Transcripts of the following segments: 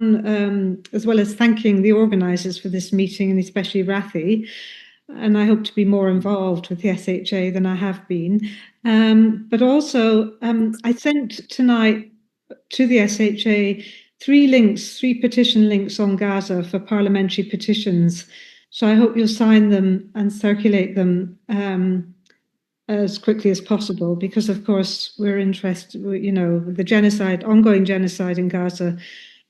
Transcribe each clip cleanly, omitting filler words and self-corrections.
as well as thanking the organisers for this meeting, and especially Rathi, and I hope to be more involved with the SHA than I have been. But also, I sent tonight to the SHA three petition links on Gaza for parliamentary petitions. So I hope you'll sign them and circulate them as quickly as possible, because of course we're interested, the genocide, ongoing genocide in Gaza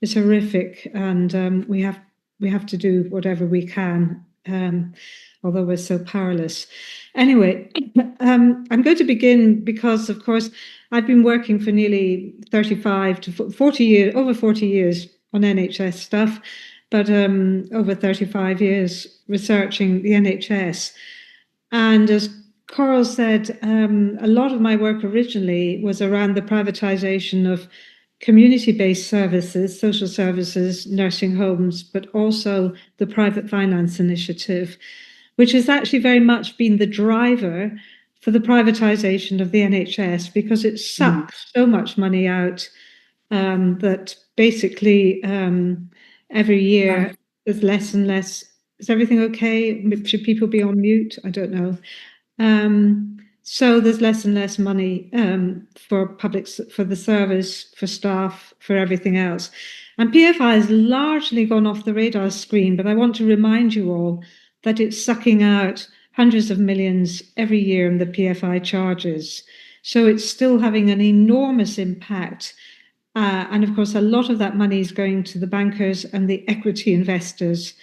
is horrific, and we have to do whatever we can, although we're so powerless. Anyway, I'm going to begin because, of course, I've been working for nearly 35 to 40 years, over 40 years on NHS stuff, but over 35 years researching the NHS. And as Coral said, a lot of my work originally was around the privatisation of community-based services, social services, nursing homes, but also the private finance initiative, which has actually very much been the driver for the privatisation of the NHS, because it sucks so much money out that basically every year there's less and less. Is everything okay? Should people be on mute? I don't know. So there's less and less money for the service, for staff, for everything else. And PFI has largely gone off the radar screen, but I want to remind you all that it's sucking out hundreds of millions every year in the PFI charges. So it's still having an enormous impact. And of course, a lot of that money is going to the bankers and the equity investors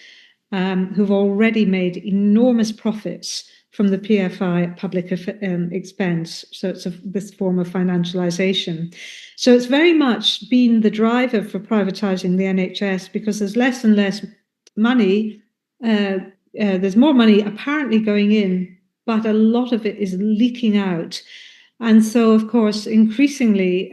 who've already made enormous profits from the PFI public expense. So it's this form of financialization. So it's very much been the driver for privatizing the NHS, because there's less and less money. There's more money apparently going in, but a lot of it is leaking out. And so, of course, increasingly,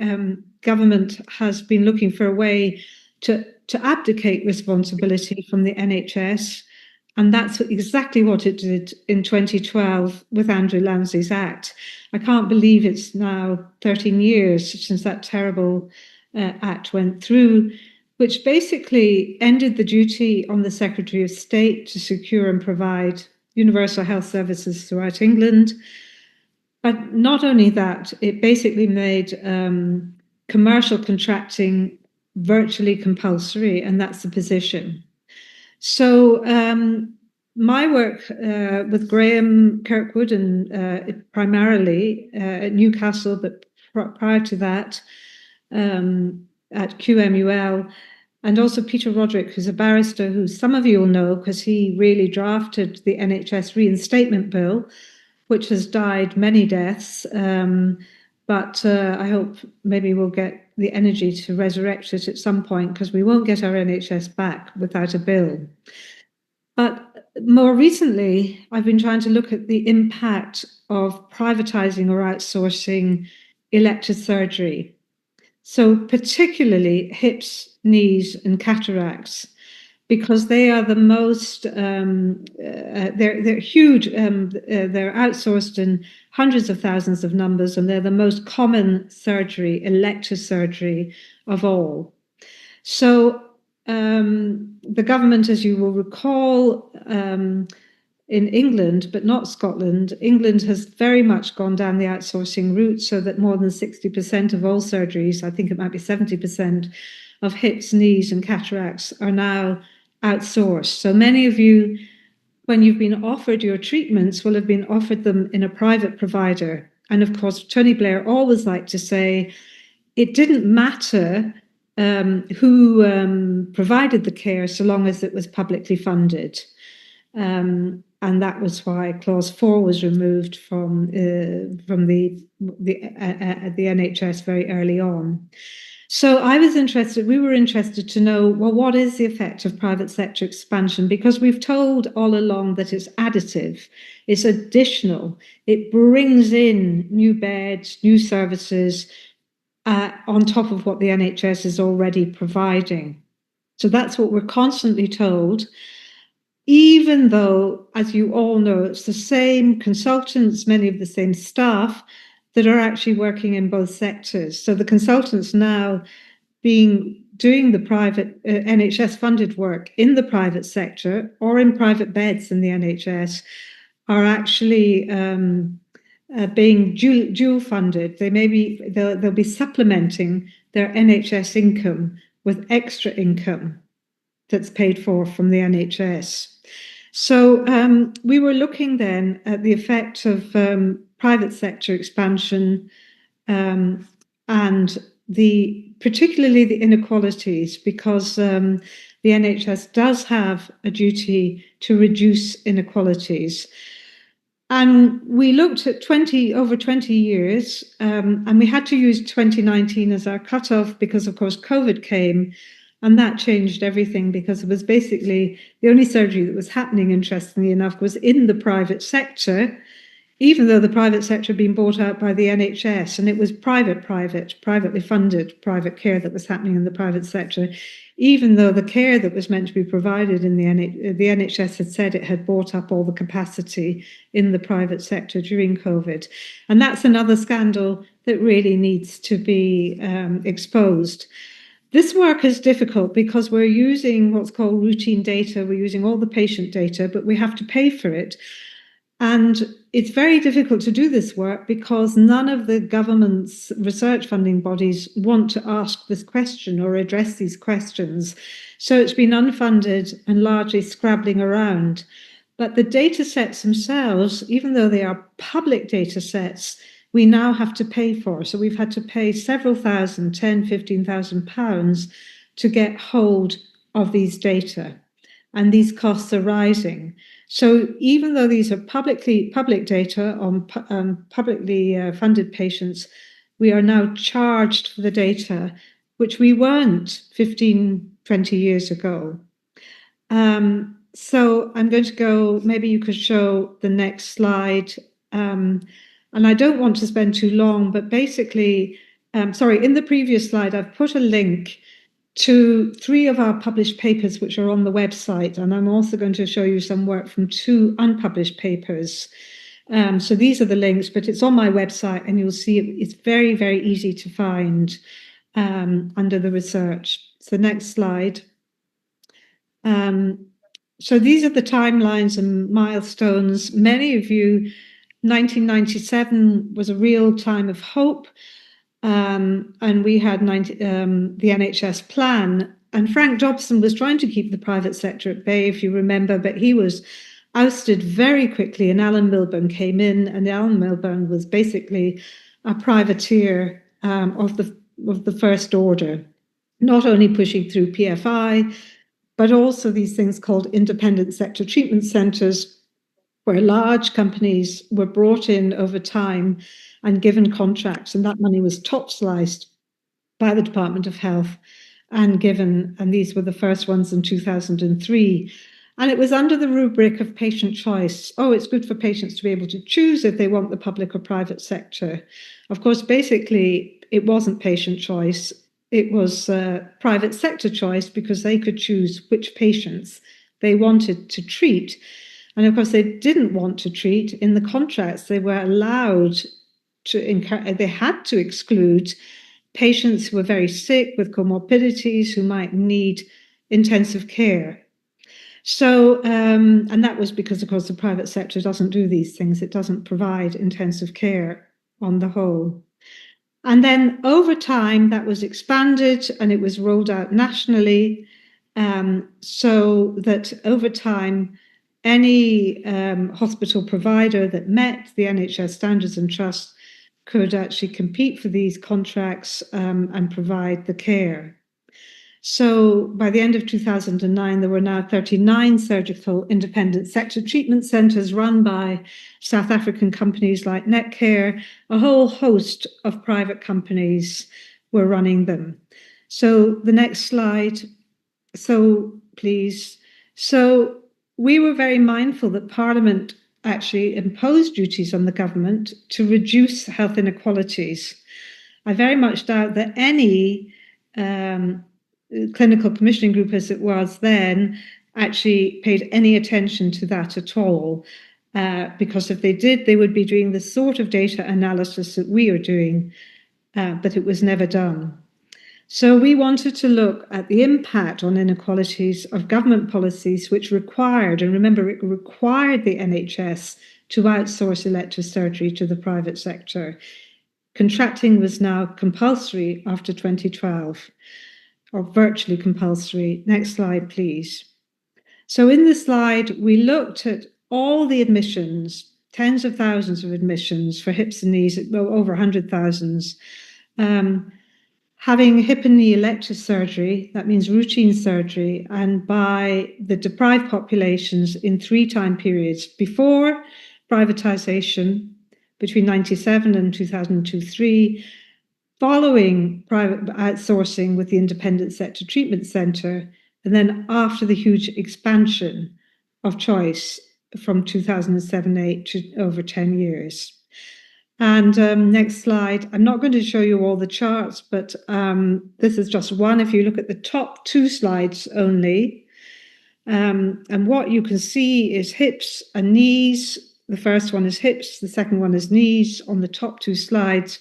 government has been looking for a way to abdicate responsibility from the NHS. And that's exactly what it did in 2012 with Andrew Lansley's Act. I can't believe it's now 13 years since that terrible act went through, which basically ended the duty on the Secretary of State to secure and provide universal health services throughout England. But not only that, it basically made commercial contracting virtually compulsory, and that's the position. So my work with Graham Kirkwood and primarily at Newcastle, but prior to that at QMUL, and also Peter Roderick, who's a barrister who some of you will know because he really drafted the NHS reinstatement bill, which has died many deaths. But I hope maybe we'll get the energy to resurrect it at some point, because we won't get our NHS back without a bill. But more recently, I've been trying to look at the impact of privatizing or outsourcing elective surgery. So particularly hips, knees, and cataracts, because they are the most, they're huge, they're outsourced in hundreds of thousands of numbers, and they're the most common surgery, elective surgery of all. So the government, as you will recall, in England, but not Scotland, England has very much gone down the outsourcing route, so that more than 60% of all surgeries, I think it might be 70% of hips, knees, and cataracts are now outsourced. So many of you, when you've been offered your treatments, will have been offered them in a private provider. And of course, Tony Blair always liked to say it didn't matter who provided the care, so long as it was publicly funded. And that was why Clause 4 was removed from the NHS very early on. So we were interested to know, well, what is the effect of private sector expansion? Because we've told all along that it's additive, it's additional, it brings in new beds, new services on top of what the NHS is already providing. So that's what we're constantly told, even though, as you all know, it's the same consultants, many of the same staff that are actually working in both sectors. So the consultants now being doing the private NHS funded work in the private sector or in private beds in the NHS are actually being dual funded. They'll be supplementing their NHS income with extra income that's paid for from the NHS. So we were looking then at the effect of private sector expansion and particularly the inequalities, because the NHS does have a duty to reduce inequalities. And we looked at over 20 years, and we had to use 2019 as our cutoff because, of course, COVID came, and that changed everything because it was basically the only surgery that was happening, interestingly enough, was in the private sector, even though the private sector had been bought out by the NHS, and it was privately funded private care that was happening in the private sector, even though the care that was meant to be provided in the NHS had said it had bought up all the capacity in the private sector during COVID. And that's another scandal that really needs to be exposed. This work is difficult because we're using what's called routine data. We're using all the patient data, but we have to pay for it. And it's very difficult to do this work because none of the government's research funding bodies want to ask this question or address these questions. So it's been unfunded and largely scrabbling around. But the data sets themselves, even though they are public data sets, we now have to pay for. So we've had to pay several thousand, 10, 15,000 pounds to get hold of these data. And these costs are rising. So even though these are public data on publicly funded patients, we are now charged for the data, which we weren't 15, 20 years ago. So I'm going to go, maybe you could show the next slide. And I don't want to spend too long, but basically, in the previous slide, I've put a link to 3 of our published papers, which are on the website. And I'm also going to show you some work from 2 unpublished papers. So these are the links, but it's on my website, and you'll see it's very, very easy to find under the research. So next slide. So these are the timelines and milestones. Many of you, 1997 was a real time of hope. And we had the NHS plan, and Frank Dobson was trying to keep the private sector at bay, if you remember, but he was ousted very quickly, and Alan Milburn came in, and Alan Milburn was basically a privateer of the first order, not only pushing through PFI, but also these things called independent sector treatment centres, where large companies were brought in over time and given contracts, and that money was top sliced by the Department of Health and these were the first ones in 2003. And it was under the rubric of patient choice. Oh, it's good for patients to be able to choose if they want the public or private sector. Of course, basically, it wasn't patient choice. It was private sector choice, because they could choose which patients they wanted to treat. And of course, they didn't want to treat. In the contracts, they were allowed they had to exclude patients who were very sick with comorbidities, who might need intensive care. So, and that was because, of course, the private sector doesn't do these things. It doesn't provide intensive care on the whole. And then over time, that was expanded and it was rolled out nationally, so that over time, any hospital provider that met the NHS standards and trust could actually compete for these contracts and provide the care. So by the end of 2009, there were now 39 surgical independent sector treatment centres run by South African companies like Netcare. A whole host of private companies were running them. So the next slide. So please. So we were very mindful that Parliament actually imposed duties on the government to reduce health inequalities. I very much doubt that any clinical commissioning group, as it was then, actually paid any attention to that at all. Because if they did, they would be doing the sort of data analysis that we are doing, but it was never done. So we wanted to look at the impact on inequalities of government policies which required, and remember, it required the NHS to outsource elective surgery to the private sector. Contracting was now compulsory after 2012, or virtually compulsory. Next slide, please. So in this slide, we looked at all the admissions, tens of thousands of admissions for hips and knees, well, over 100,000. Having hip and knee elective surgery, that means routine surgery, and by the deprived populations in 3 time periods: before privatisation, between 1997 and 2002-3, following private outsourcing with the Independent Sector Treatment Centre, and then after the huge expansion of choice from 2007-8 to over 10 years. And next slide. I'm not going to show you all the charts, but this is just one. If you look at the top 2 slides only, and what you can see is hips and knees. The first one is hips, the second one is knees on the top 2 slides.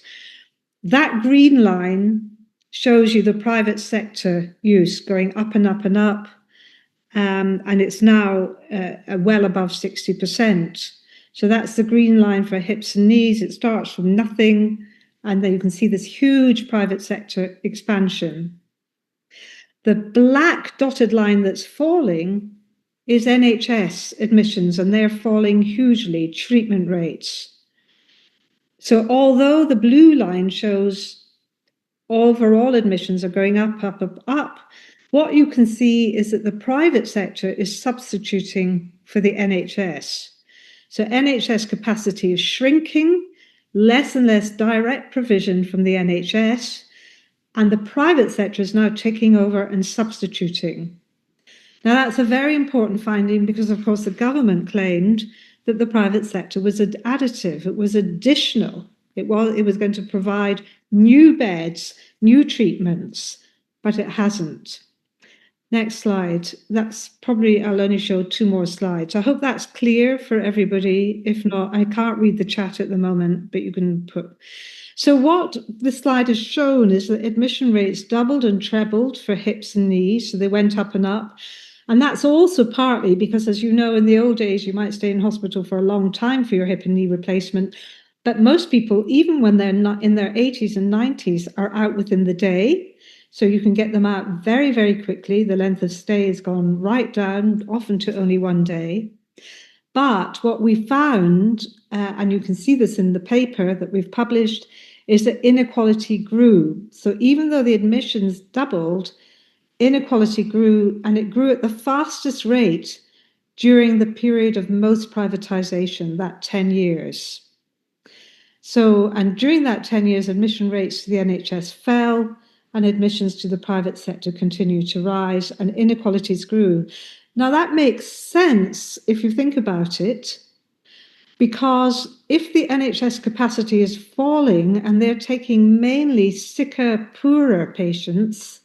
That green line shows you the private sector use going up and up and up, and it's now well above 60%. So that's the green line for hips and knees. It starts from nothing, and then you can see this huge private sector expansion. The black dotted line that's falling is NHS admissions, and they're falling hugely, treatment rates. So although the blue line shows overall admissions are going up, up, up, up, what you can see is that the private sector is substituting for the NHS. So NHS capacity is shrinking, less and less direct provision from the NHS, and the private sector is now taking over and substituting. Now, that's a very important finding because, of course, the government claimed that the private sector was additive, it was additional. It was going to provide new beds, new treatments, but it hasn't. Next slide. That's probably, I'll only show 2 more slides. I hope that's clear for everybody. If not, I can't read the chat at the moment, but you can put. So what this slide has shown is that admission rates doubled and trebled for hips and knees. So they went up and up. And that's also partly because, as you know, in the old days, you might stay in hospital for a long time for your hip and knee replacement. But most people, even when they're not in their 80s and 90s, are out within the day. So you can get them out very, very quickly. The length of stay has gone right down, often to only 1 day. But what we found, and you can see this in the paper that we've published, is that inequality grew. So even though the admissions doubled, inequality grew, and it grew at the fastest rate during the period of most privatization, that 10 years. So, and during that 10 years, admission rates to the NHS fell, and admissions to the private sector continued to rise, and inequalities grew. Now, that makes sense if you think about it, because if the NHS capacity is falling and they're taking mainly sicker, poorer patients,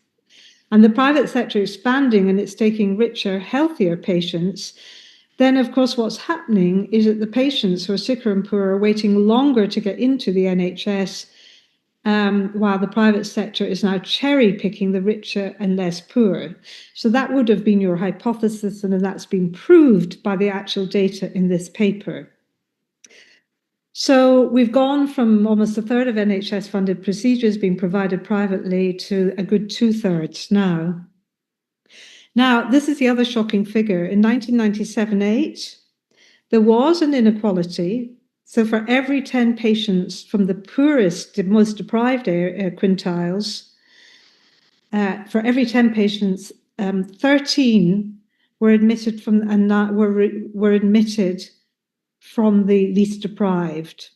and the private sector expanding and it's taking richer, healthier patients, then of course what's happening is that the patients who are sicker and poorer are waiting longer to get into the NHS, while the private sector is now cherry picking the richer and less poor. So that would have been your hypothesis, and that's been proved by the actual data in this paper. So we've gone from almost 1/3 of NHS funded procedures being provided privately to a good 2/3 now. Now, this is the other shocking figure. In 1997-8, there was an inequality. So for every 10 patients from the poorest, most deprived quintiles, for every 10 patients, 13 were admitted from and were admitted from the least deprived.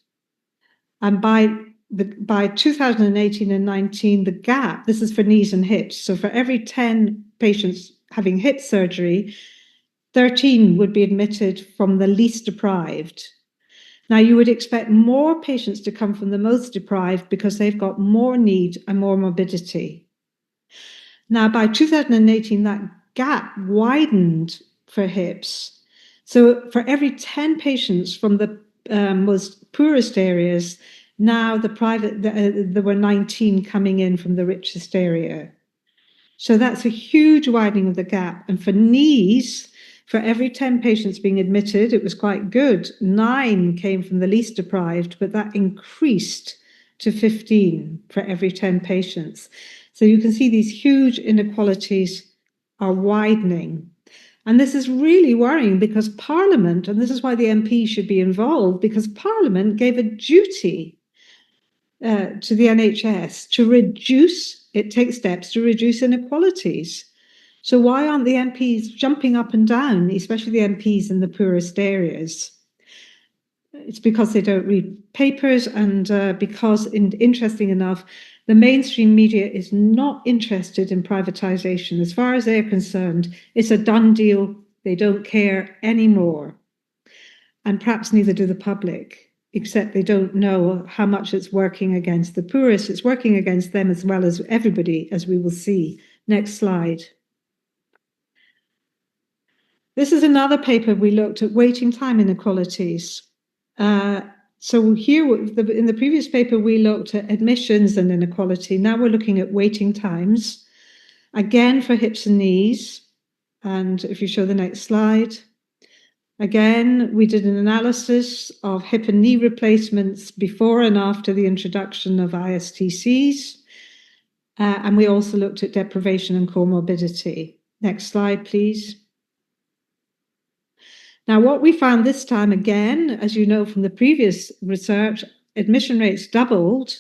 And by 2018 and 19, the gap, this is for knees and hips, so for every 10 patients having hip surgery, 13 would be admitted from the least deprived. Now, you would expect more patients to come from the most deprived because they've got more need and more morbidity. Now, by 2018, that gap widened for hips. So for every 10 patients from the most poorest areas, Now there were 19 coming in from the richest area. So that's a huge widening of the gap. And for knees, for every 10 patients being admitted, it was quite good. 9 came from the least deprived, but that increased to 15 for every 10 patients. So you can see these huge inequalities are widening. And this is really worrying because Parliament, and this is why the MP should be involved, because Parliament gave a duty to the NHS to take steps to reduce inequalities. So why aren't the MPs jumping up and down, especially the MPs in the poorest areas? It's because they don't read papers and because, interesting enough, the mainstream media is not interested in privatisation. As far as they're concerned, it's a done deal. They don't care anymore. And perhaps neither do the public, except they don't know how much it's working against the poorest. It's working against them as well as everybody, as we will see. Next slide. This is another paper we looked at waiting time inequalities. So here, in the previous paper, we looked at admissions and inequality. Now we're looking at waiting times, again for hips and knees. And if you show the next slide, again, we did an analysis of hip and knee replacements before and after the introduction of ISTCs. And we also looked at deprivation and comorbidity. Next slide, please. Now, what we found this time, again, as you know from the previous research, admission rates doubled.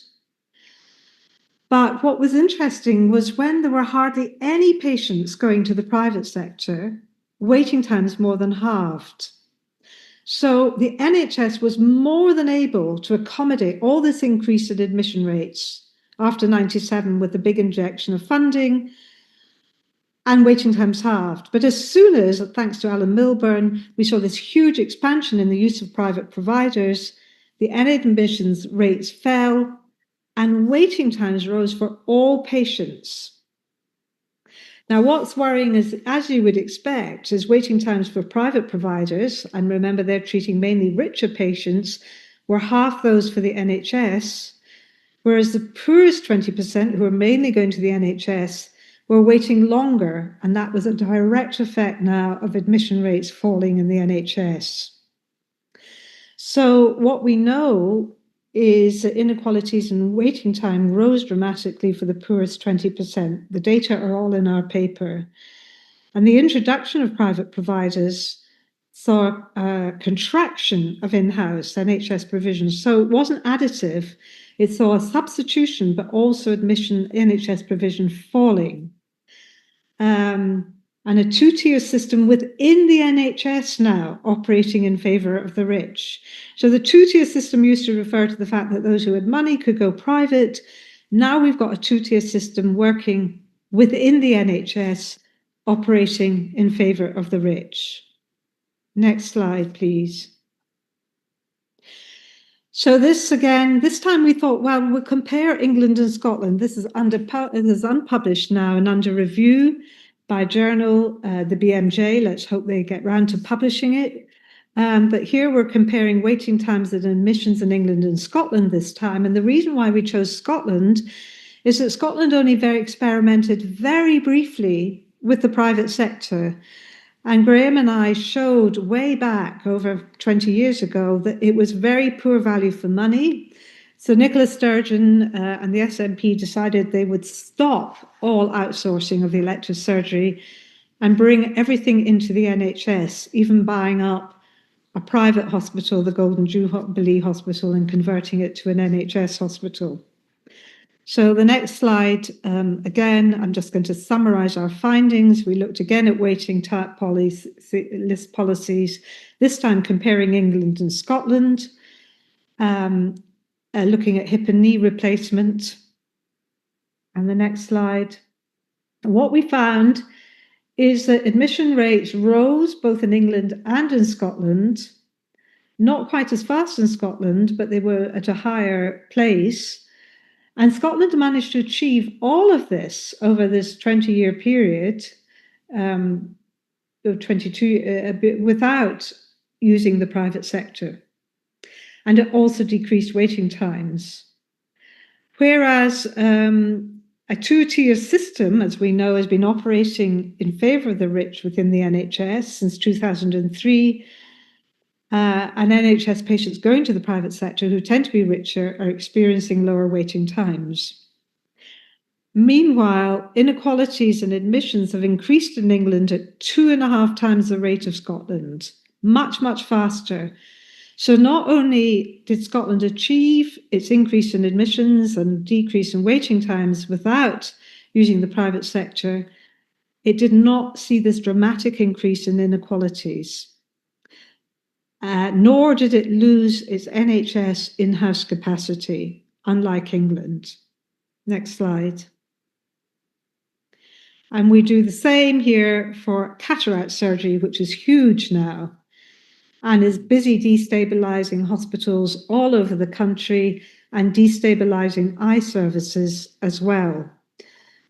But what was interesting was when there were hardly any patients going to the private sector, waiting times more than halved. So the NHS was more than able to accommodate all this increase in admission rates after 97 with the big injection of funding, and waiting times halved. But as soon as, thanks to Alan Milburn, we saw this huge expansion in the use of private providers, the NHS admissions rates fell and waiting times rose for all patients. Now, what's worrying is, as you would expect, is waiting times for private providers, and remember they're treating mainly richer patients, were half those for the NHS, whereas the poorest 20%, who are mainly going to the NHS, were waiting longer, and that was a direct effect now of admission rates falling in the NHS. So what we know is that inequalities in waiting time rose dramatically for the poorest 20%. The data are all in our paper. And the introduction of private providers saw a contraction of in-house NHS provision. So it wasn't additive. It saw a substitution, but also admission NHS provision falling. And a two-tier system within the NHS now operating in favour of the rich. So the two-tier system used to refer to the fact that those who had money could go private. Now we've got a two-tier system working within the NHS operating in favour of the rich. Next slide, please. So this time we thought, well, we'll compare England and Scotland. This is unpublished now and under review by a journal, the BMJ. Let's hope they get round to publishing it. But here we're comparing waiting times and admissions in England and Scotland this time. And the reason why we chose Scotland is that Scotland only experimented very briefly with the private sector. And Graham and I showed way back over 20 years ago that it was very poor value for money. So Nicola Sturgeon and the SNP decided they would stop all outsourcing of the elective surgery and bring everything into the NHS, even buying up a private hospital, the Golden Jubilee Hospital, and converting it to an NHS hospital. So the next slide, again, I'm just going to summarise our findings. We looked again at waiting time list policies, this time comparing England and Scotland, looking at hip and knee replacement. And the next slide. What we found is that admission rates rose both in England and in Scotland, not quite as fast in Scotland, but they were at a higher place. And Scotland managed to achieve all of this over this 20-year period, 22, without using the private sector. and it also decreased waiting times. Whereas a two-tier system, as we know, has been operating in favour of the rich within the NHS since 2003, and NHS patients going to the private sector who tend to be richer are experiencing lower waiting times. Meanwhile, inequalities in admissions have increased in England at 2.5 times the rate of Scotland, much, much faster. So not only did Scotland achieve its increase in admissions and decrease in waiting times without using the private sector, it did not see this dramatic increase in inequalities. Nor did it lose its NHS in-house capacity, unlike England. Next slide. And we do the same here for cataract surgery, which is huge now and is busy destabilizing hospitals all over the country and destabilizing eye services as well,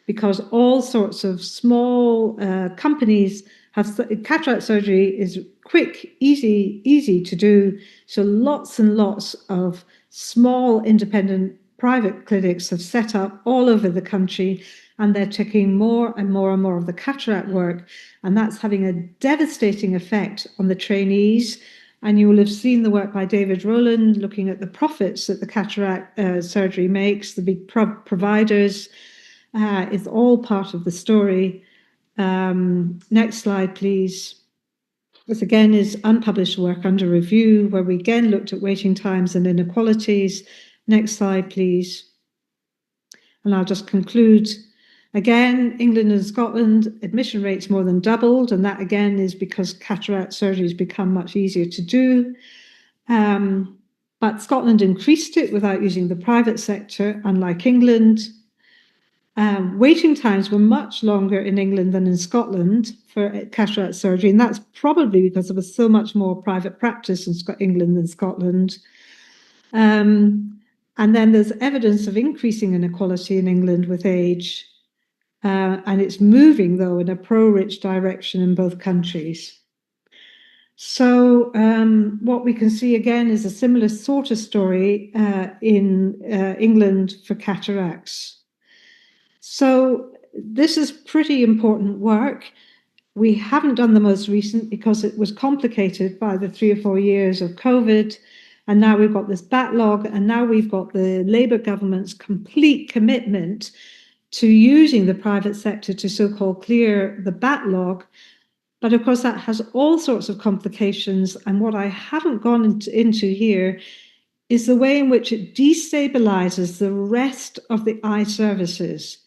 because all sorts of small companies have cataract surgery is quick, easy to do. So lots and lots of small independent private clinics have set up all over the country, and they're taking more and more and more of the cataract work, and that's having a devastating effect on the trainees. And you will have seen the work by David Rowland looking at the profits that the cataract surgery makes, the big providers. It's all part of the story. Next slide, please. This again is unpublished work under review, where we again looked at waiting times and inequalities. Next slide, please. And I'll just conclude. Again, England and Scotland, admission rates more than doubled, and that again is because cataract surgery has become much easier to do. But Scotland increased it without using the private sector, unlike England. Waiting times were much longer in England than in Scotland for cataract surgery, and that's probably because there was so much more private practice in England than Scotland. And then there's evidence of increasing inequality in England with age, and it's moving, though, in a pro-rich direction in both countries. So what we can see again is a similar sort of story in England for cataracts. So this is pretty important work. We haven't done the most recent because it was complicated by the 3 or 4 years of COVID. And now we've got this backlog, and now we've got the Labour government's complete commitment to using the private sector to so-called clear the backlog. But of course, that has all sorts of complications. And what I haven't gone into here is the way in which it destabilizes the rest of the eye services,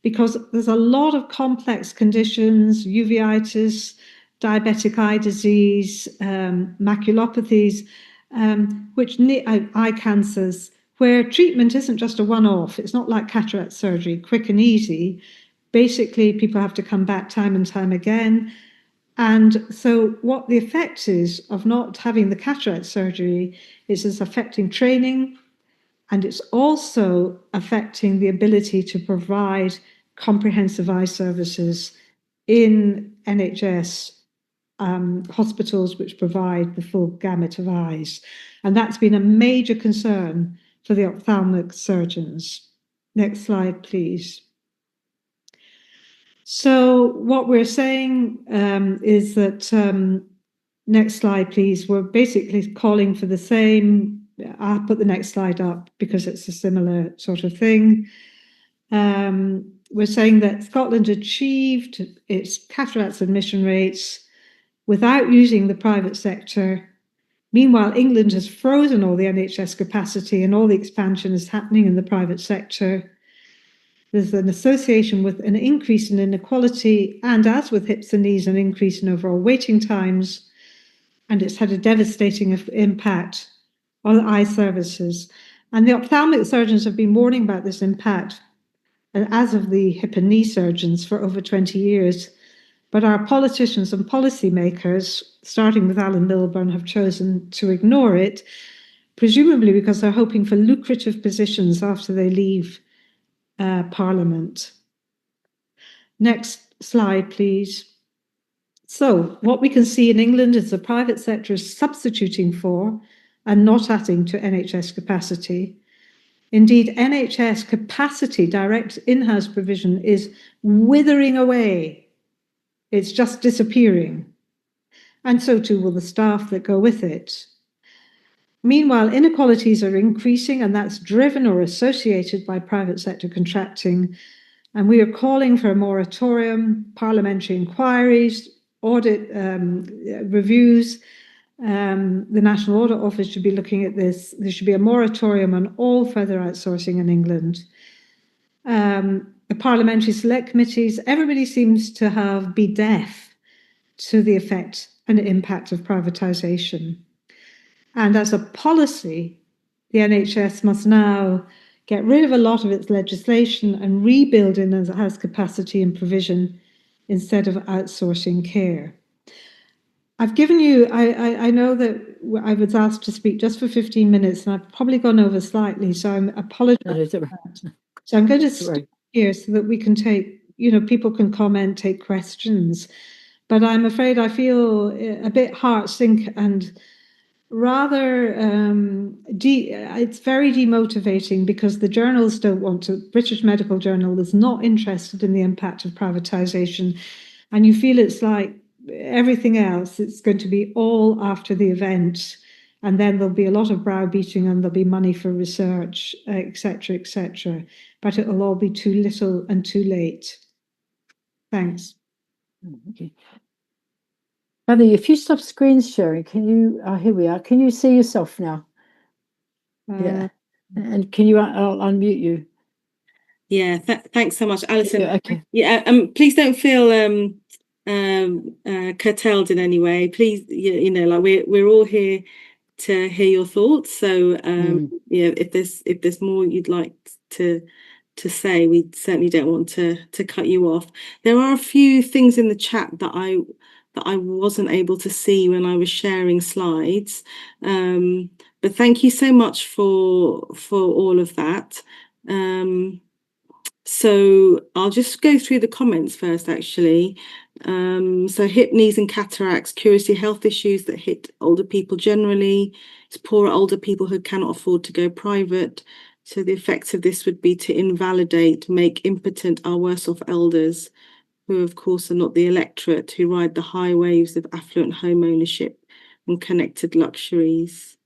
because there's a lot of complex conditions, uveitis, diabetic eye disease, maculopathies, eye cancers, where treatment isn't just a one-off. It's not like cataract surgery, quick and easy. Basically, people have to come back time and time again. And so what the effect is of not having the cataract surgery is it's affecting training, and it's also affecting the ability to provide comprehensive eye services in NHS hospitals which provide the full gamut of eyes. And that's been a major concern for the ophthalmic surgeons. Next slide, please. So what we're saying is that, next slide, please, we're basically calling for the same. I'll put the next slide up because it's a similar sort of thing. We're saying that Scotland achieved its cataracts admission rates without using the private sector. Meanwhile, England has frozen all the NHS capacity, and all the expansion is happening in the private sector. There's an association with an increase in inequality, and as with hips and knees, an increase in overall waiting times, and it's had a devastating impact on eye services. And the ophthalmic surgeons have been warning about this impact, as of the hip and knee surgeons, for over 20 years. But our politicians and policymakers, starting with Alan Milburn, have chosen to ignore it, presumably because they're hoping for lucrative positions after they leave Parliament. Next slide, please. So what we can see in England is the private sector is substituting for and not adding to NHS capacity. Indeed, NHS capacity, direct in-house provision, is withering away. It's just disappearing. And so too will the staff that go with it. Meanwhile, inequalities are increasing, and that's driven or associated by private sector contracting. And we are calling for a moratorium, parliamentary inquiries, audit reviews. The National Audit Office should be looking at this. There should be a moratorium on all further outsourcing in England. The parliamentary select committees, everybody seems to be deaf to the effect and impact of privatisation. And as a policy, the NHS must now get rid of a lot of its legislation and rebuild in-house capacity and provision instead of outsourcing care. I've given you, I know that I was asked to speak just for 15 minutes, and I've probably gone over slightly, so I'm apologizing for that. So I'm going to stop here so that we can take, people can comment, take questions. But I'm afraid I feel a bit heart sink and rather it's very demotivating, because the journals don't want to. British Medical Journal is not interested in the impact of privatisation, and you feel it's like everything else, it's going to be all after the event, and then there'll be a lot of browbeating and there'll be money for research, etc., but it'll all be too little and too late. Thanks. Okay. Heather, if you stop screen sharing, can you, here we are, can you see yourself now? Yeah. And can you, I'll unmute you. Yeah, thanks so much, Allyson. Yeah, okay. Yeah, please don't feel curtailed in any way. Please, like we're all here to hear your thoughts. So if there's more you'd like to say, we certainly don't want to cut you off. There are a few things in the chat that I wasn't able to see when I was sharing slides, but thank you so much for all of that. So I'll just go through the comments first, actually. So hip, knees and cataracts, curiously health issues that hit older people generally. It's poorer older people who cannot afford to go private. So the effects of this would be to invalidate, make impotent our worse off elders, who of course are not the electorate, who ride the high waves of affluent home ownership and connected luxuries.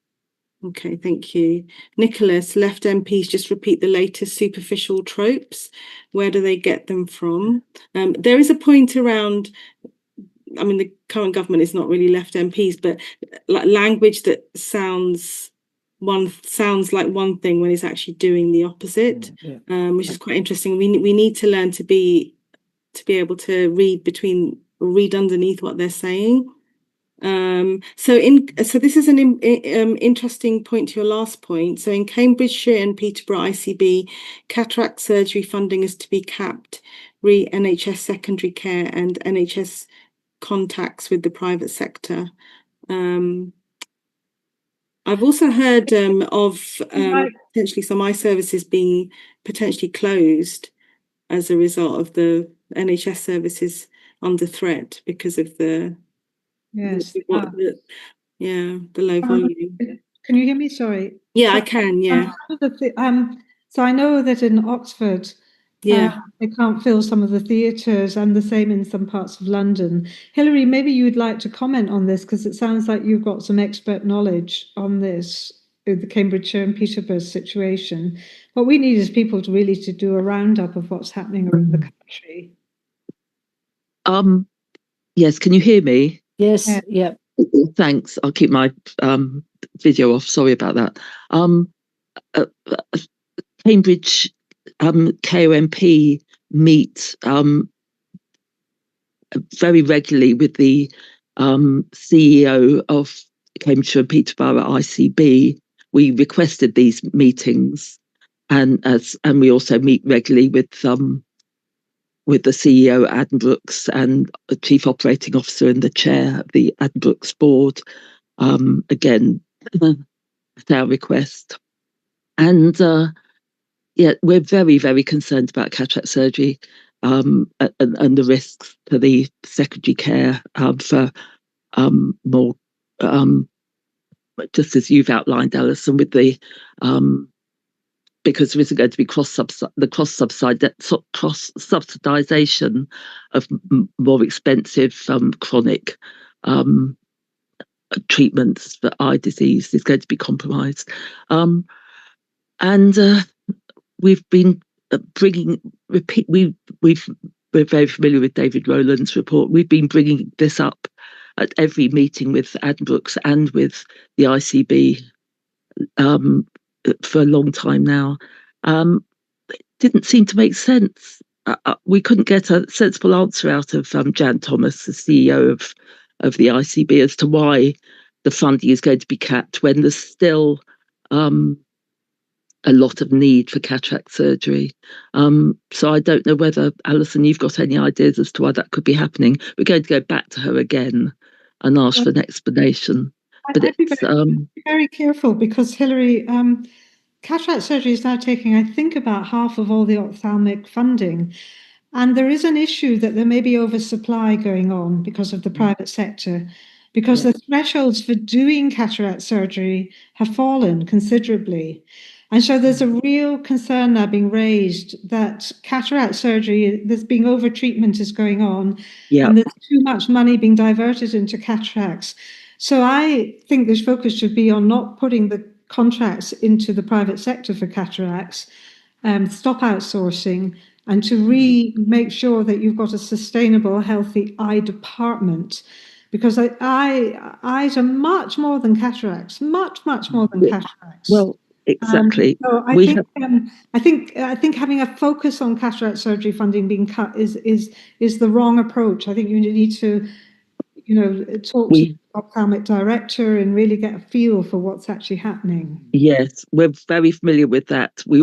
Okay, thank you. Nicholas, left MPs just repeat the latest superficial tropes. Where do they get them from? There is a point around, I mean, the current government is not really left MPs, but like language that sounds like one thing when it's actually doing the opposite, which is quite interesting. We need to learn to be able to read underneath what they're saying. So this is an interesting point to your last point. So in Cambridgeshire and Peterborough ICB, cataract surgery funding is to be capped, re NHS secondary care and NHS contacts with the private sector. I've also heard of potentially some eye services being potentially closed as a result of the NHS services under threat because of the the low volume. Can you hear me? Sorry. Yeah, I can. Yeah. So I know that in Oxford, they can't fill some of the theatres, and the same in some parts of London. Hilary, maybe you'd like to comment on this, because it sounds like you've got some expert knowledge on this, the Cambridgeshire and Peterborough situation. What we need is people to do a roundup of what's happening around the country. Yes, can you hear me? Yes, yeah. Thanks. I'll keep my video off. Sorry about that. Cambridge KOMP meet very regularly with the CEO of Cambridge and Peterborough ICB. We requested these meetings, and we also meet regularly with the CEO Addenbrooke's and the Chief Operating Officer and the Chair of the Addenbrooke's board, again, at our request. And we're very, very concerned about cataract surgery and the risks to the secondary care for more just as you've outlined, Allyson, with the because there isn't going to be cross subsidization of more expensive chronic treatments for eye disease is going to be compromised. And we've been we're very familiar with David Rowland's report. We've been bringing this up at every meeting with Addenbrooke's and with the ICB for a long time now. It didn't seem to make sense. We couldn't get a sensible answer out of Jan Thomas, the CEO of the ICB, as to why the funding is going to be capped when there's still a lot of need for cataract surgery. So I don't know whether, Allyson, you've got any ideas as to why that could be happening. We're going to go back to her again and ask for an explanation. But I'd be very careful, because, Hilary, cataract surgery is now taking, I think, about half of all the ophthalmic funding. And there is an issue that there may be oversupply going on because of the private sector, because the thresholds for doing cataract surgery have fallen considerably. And so there's a real concern now being raised that cataract surgery, there's being over-treatment is going on, and there's too much money being diverted into cataracts. So I think this focus should be on not putting the contracts into the private sector for cataracts, stop outsourcing, and to make sure that you've got a sustainable, healthy eye department. Because eyes are much more than cataracts, much more than cataracts. Well, exactly. So I think having a focus on cataract surgery funding being cut is the wrong approach. I think you need to, talk to the ophthalmic director and really get a feel for what's actually happening. Yes, we're very familiar with that. We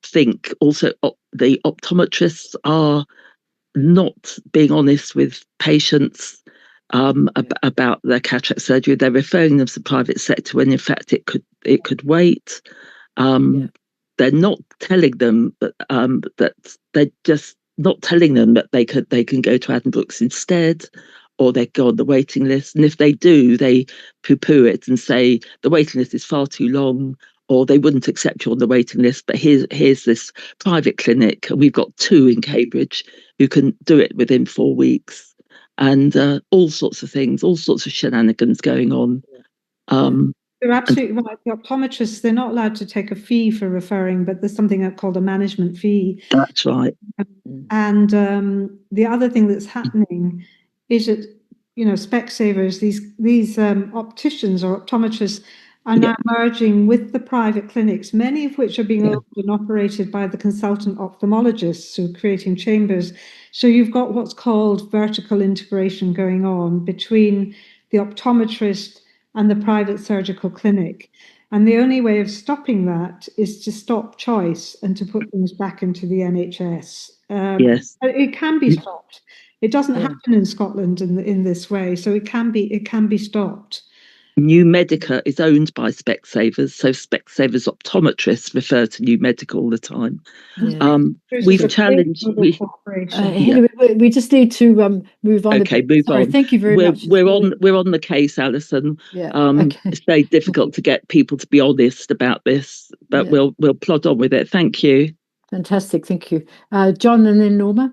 think also the optometrists are not being honest with patients about their cataract surgery. They're referring them to the private sector when in fact it could wait. They're not telling them that they're just not telling them that they can go to Addenbrooke's instead, or they go on the waiting list. And if they do, they poo-poo it and say the waiting list is far too long, or they wouldn't accept you on the waiting list. But here's this private clinic, and we've got 2 in Cambridge who can do it within 4 weeks, and all sorts of things, all sorts of shenanigans going on. You're absolutely right. The optometrists, they're not allowed to take a fee for referring, but there's something called a management fee. That's right. And the other thing that's happening is that, Specsavers, these opticians or optometrists are now merging with the private clinics, many of which are being owned and operated by the consultant ophthalmologists who are creating chambers. So you've got what's called vertical integration going on between the optometrist and the private surgical clinic. And the only way of stopping that is to stop choice and to put things back into the NHS. Yes. It can be stopped. It doesn't happen in Scotland in this way, so it can be stopped. New Medica is owned by Specsavers, so Specsavers optometrists refer to New Medica all the time. We've challenged. We just need to move on. Okay, move on. Thank you very much. We're on the case, Allyson. It's very difficult to get people to be honest about this, but we'll plod on with it. Thank you. Fantastic, thank you, John, and then Norma.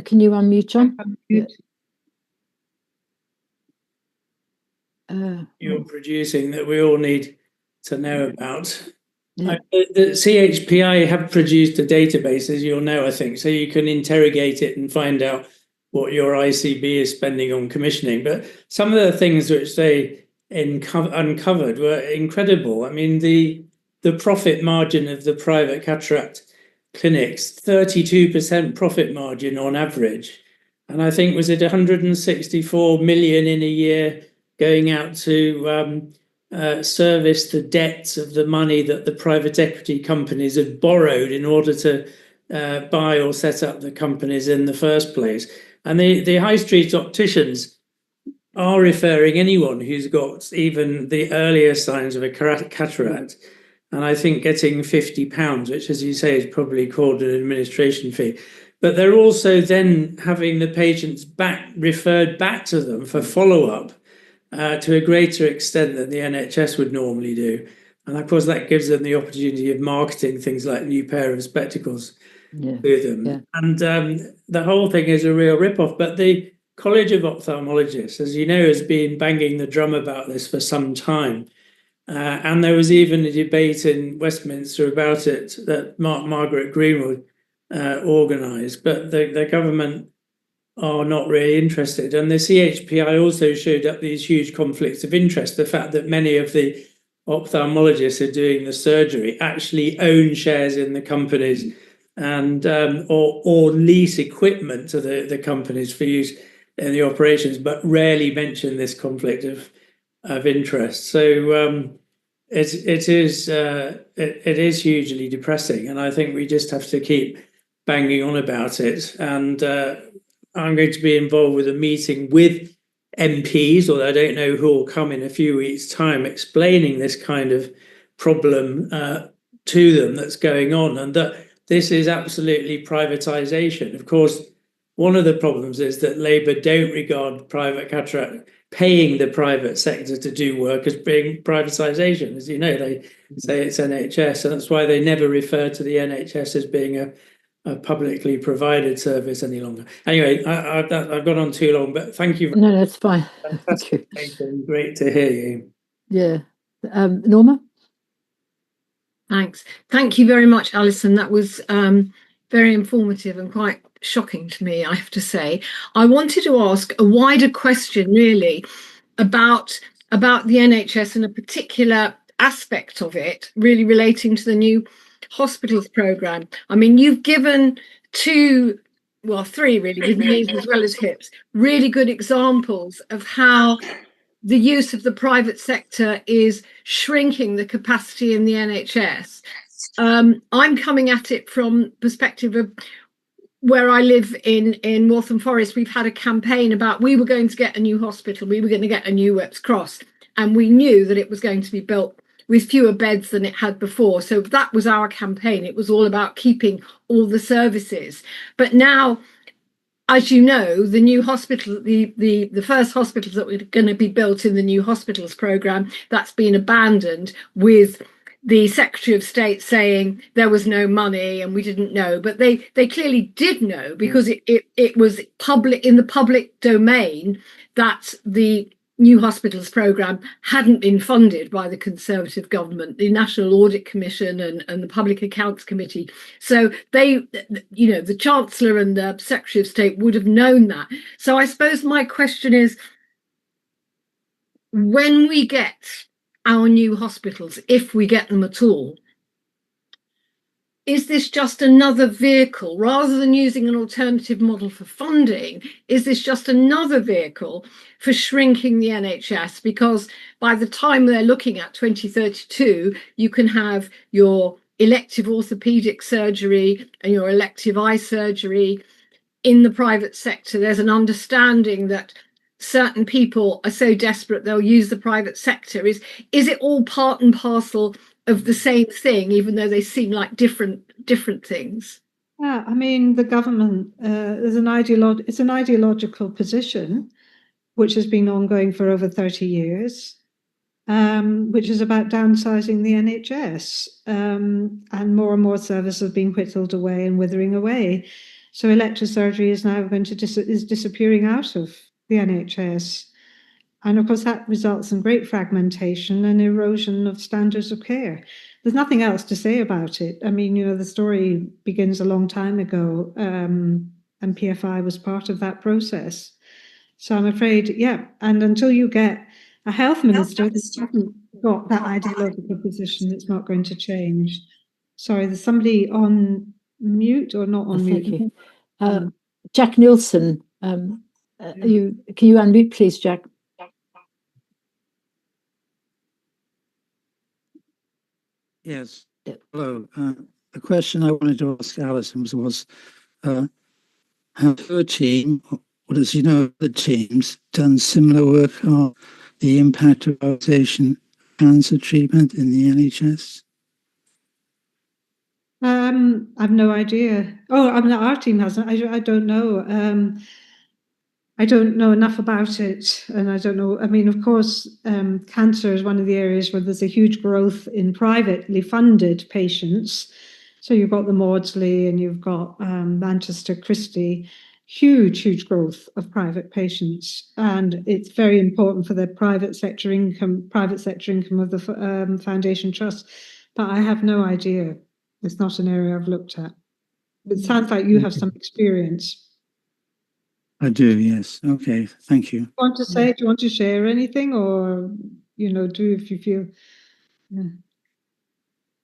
Can you unmute, John? You're producing that we all need to know about. The CHPI have produced a database, as you'll know, I think, so you can interrogate it and find out what your ICB is spending on commissioning. But some of the things which they uncovered were incredible. I mean, the profit margin of the private cataract clinics, 32% profit margin on average. And I think, was it 164 million in a year going out to service the debts of the money that the private equity companies had borrowed in order to buy or set up the companies in the first place. And the high street opticians are referring anyone who's got even the earlier signs of a cataract. And I think getting £50, which, as you say, is probably called an administration fee. But they're also then having the patients referred back to them for follow-up to a greater extent than the NHS would normally do. And of course, that gives them the opportunity of marketing things like a new pair of spectacles to them. Yeah. And the whole thing is a real rip-off. But the College of Ophthalmologists, as you know, has been banging the drum about this for some time. And there was even a debate in Westminster about it that Margaret Greenwood organised, but the government are not really interested. And the CHPI also showed up these huge conflicts of interest. The fact that many of the ophthalmologists are doing the surgery actually own shares in the companies and or lease equipment to the companies for use in the operations, but rarely mention this conflict of interest. So it is hugely depressing, and I think we just have to keep banging on about it. And I'm going to be involved with a meeting with MPs, although I don't know who will come in a few weeks' time, explaining this kind of problem to them that's going on, and that this is absolutely privatisation. Of course, one of the problems is that Labour don't regard private cataract paying the private sector to do work as being privatisation. As you know, they say it's NHS, and that's why they never refer to the NHS as being a publicly provided service any longer. Anyway, I've gone on too long, but thank you. No, that's fine. Fantastic. Thank you. Great to hear you. Yeah. Norma? Thanks. Thank you very much, Allyson. That was very informative and quite shocking to me, I have to say. I wanted to ask a wider question, really, about the NHS and a particular aspect of it, really relating to the new hospitals programme. I mean, you've given three really, with knees as well as hips, really good examples of how the use of the private sector is shrinking the capacity in the NHS. I'm coming at it from perspective of where I live in Waltham Forest. We've had a campaign about we were going to get a new hospital, we were going to get a new Whipps Cross, and we knew that it was going to be built with fewer beds than it had before. So that was our campaign. It was all about keeping all the services. But now, as you know, the new hospital, the first hospitals that were going to be built in the new hospitals programme, that's been abandoned, with the Secretary of State saying there was no money and we didn't know. But they clearly did know, because it was public, in the public domain, that the new hospitals programme hadn't been funded by the Conservative government, the National Audit Commission and the Public Accounts Committee. So they, the Chancellor and the Secretary of State would have known that. So I suppose my question is, when we get our new hospitals, if we get them at all, is this just another vehicle, rather than using an alternative model for funding? Is this just another vehicle for shrinking the NHS? Because by the time they're looking at 2032, you can have your elective orthopaedic surgery and your elective eye surgery in the private sector. There's an understanding that certain people are so desperate they'll use the private sector. Is it all part and parcel of the same thing, even though they seem like different things? Yeah, I mean, the government is it's an ideological position which has been ongoing for over 30 years, which is about downsizing the NHS, and more services have been whittled away and withering away. So elective surgery is now going to is disappearing out of the NHS. And of course, that results in great fragmentation and erosion of standards of care. There's nothing else to say about it. I mean, the story begins a long time ago, and PFI was part of that process. So I'm afraid, and until you get a health minister that hasn't got that ideological position, it's not going to change. Sorry, there's somebody on mute or not on mute? Thank you. Jack Nielsen, can you unmute, please, Jack? Yes. Hello. The question I wanted to ask Allyson was have her team, or does you know the teams, done similar work on the impact of outpatient cancer treatment in the NHS? I've no idea. Oh, I mean, our team hasn't. I don't know. I don't know enough about it, and I don't know. I mean, of course, cancer is one of the areas where there's a huge growth in privately funded patients. So you've got the Maudsley and you've got Manchester Christie, huge growth of private patients, and it's very important for the private sector income of the foundation trust. But I have no idea. It's not an area I've looked at. It sounds like you have some experience. I do, yes. Okay, thank you. Do you want to share anything, or do if you feel?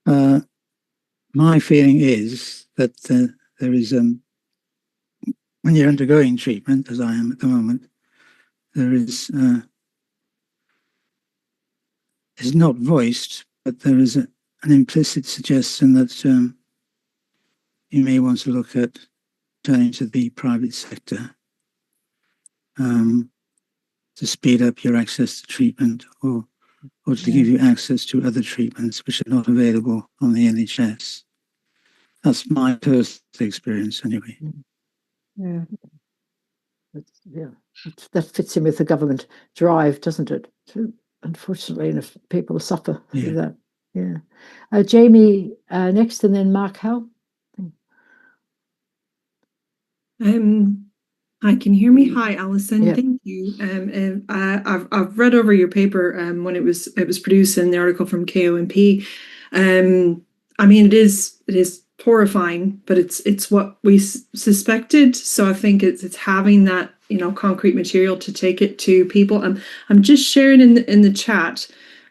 Yeah. My feeling is that there is when you're undergoing treatment, as I am at the moment, there is it's not voiced, but there is an implicit suggestion that you may want to look at turning to the private sector to speed up your access to treatment, or to give you access to other treatments which are not available on the NHS. That's my personal experience, anyway. Yeah. That fits in with the government drive, doesn't it? Unfortunately, and if people suffer through that. Yeah. Jamie next, and then Mark Howell. Hi, can you hear me? Hi, Allyson. Yeah. Thank you. I've read over your paper when it was produced in the article from KOMP. I mean, it is horrifying, but it's what we suspected. So I think it's having that concrete material to take it to people. I'm just sharing in the chat.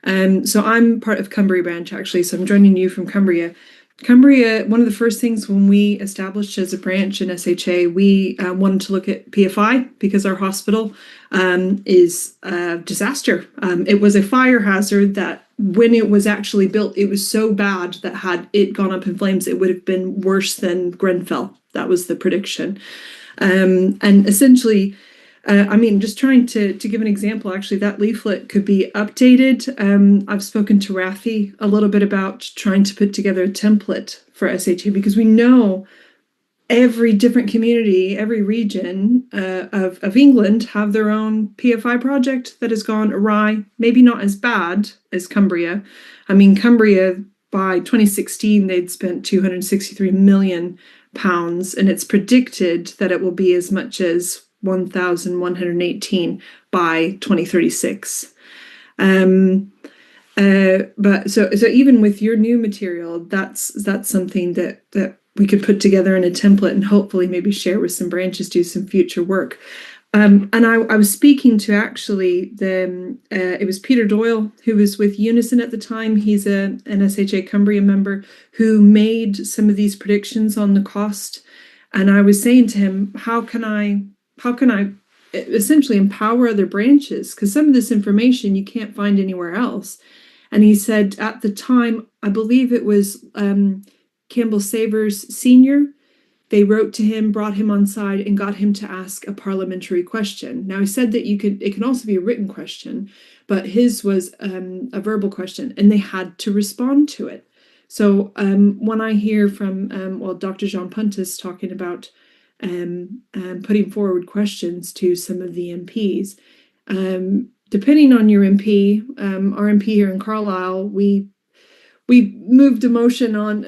So I'm part of Cumbria branch actually. So I'm joining you from Cumbria. Cumbria, one of the first things when we established as a branch in SHA, we wanted to look at PFI because our hospital is a disaster. It was a fire hazard that when it was actually built, it was so bad that had it gone up in flames, it would have been worse than Grenfell. That was the prediction. And essentially, I mean, just trying to give an example, actually, that leaflet could be updated. I've spoken to Rafi a little bit about trying to put together a template for SHA because we know every different community, every region of England have their own PFI project that has gone awry, maybe not as bad as Cumbria. I mean, Cumbria, by 2016, they'd spent £263 million, and it's predicted that it will be as much as 1,118 by 2036. But so even with your new material, that's something that we could put together in a template and hopefully maybe share with some branches, do some future work. And I was speaking to actually it was Peter Doyle, who was with Unison at the time. He's an SHA Cumbria member who made some of these predictions on the cost. And I was saying to him, how can I essentially empower other branches? Because some of this information you can't find anywhere else. And he said at the time, I believe it was Campbell Savers Sr., they wrote to him, brought him on side, and got him to ask a parliamentary question. Now, he said that it can also be a written question, but his was a verbal question, and they had to respond to it. So when I hear from, Dr. Jean Puntis talking about putting forward questions to some of the MPs, depending on your MP, our MP here in Carlisle, we moved a motion on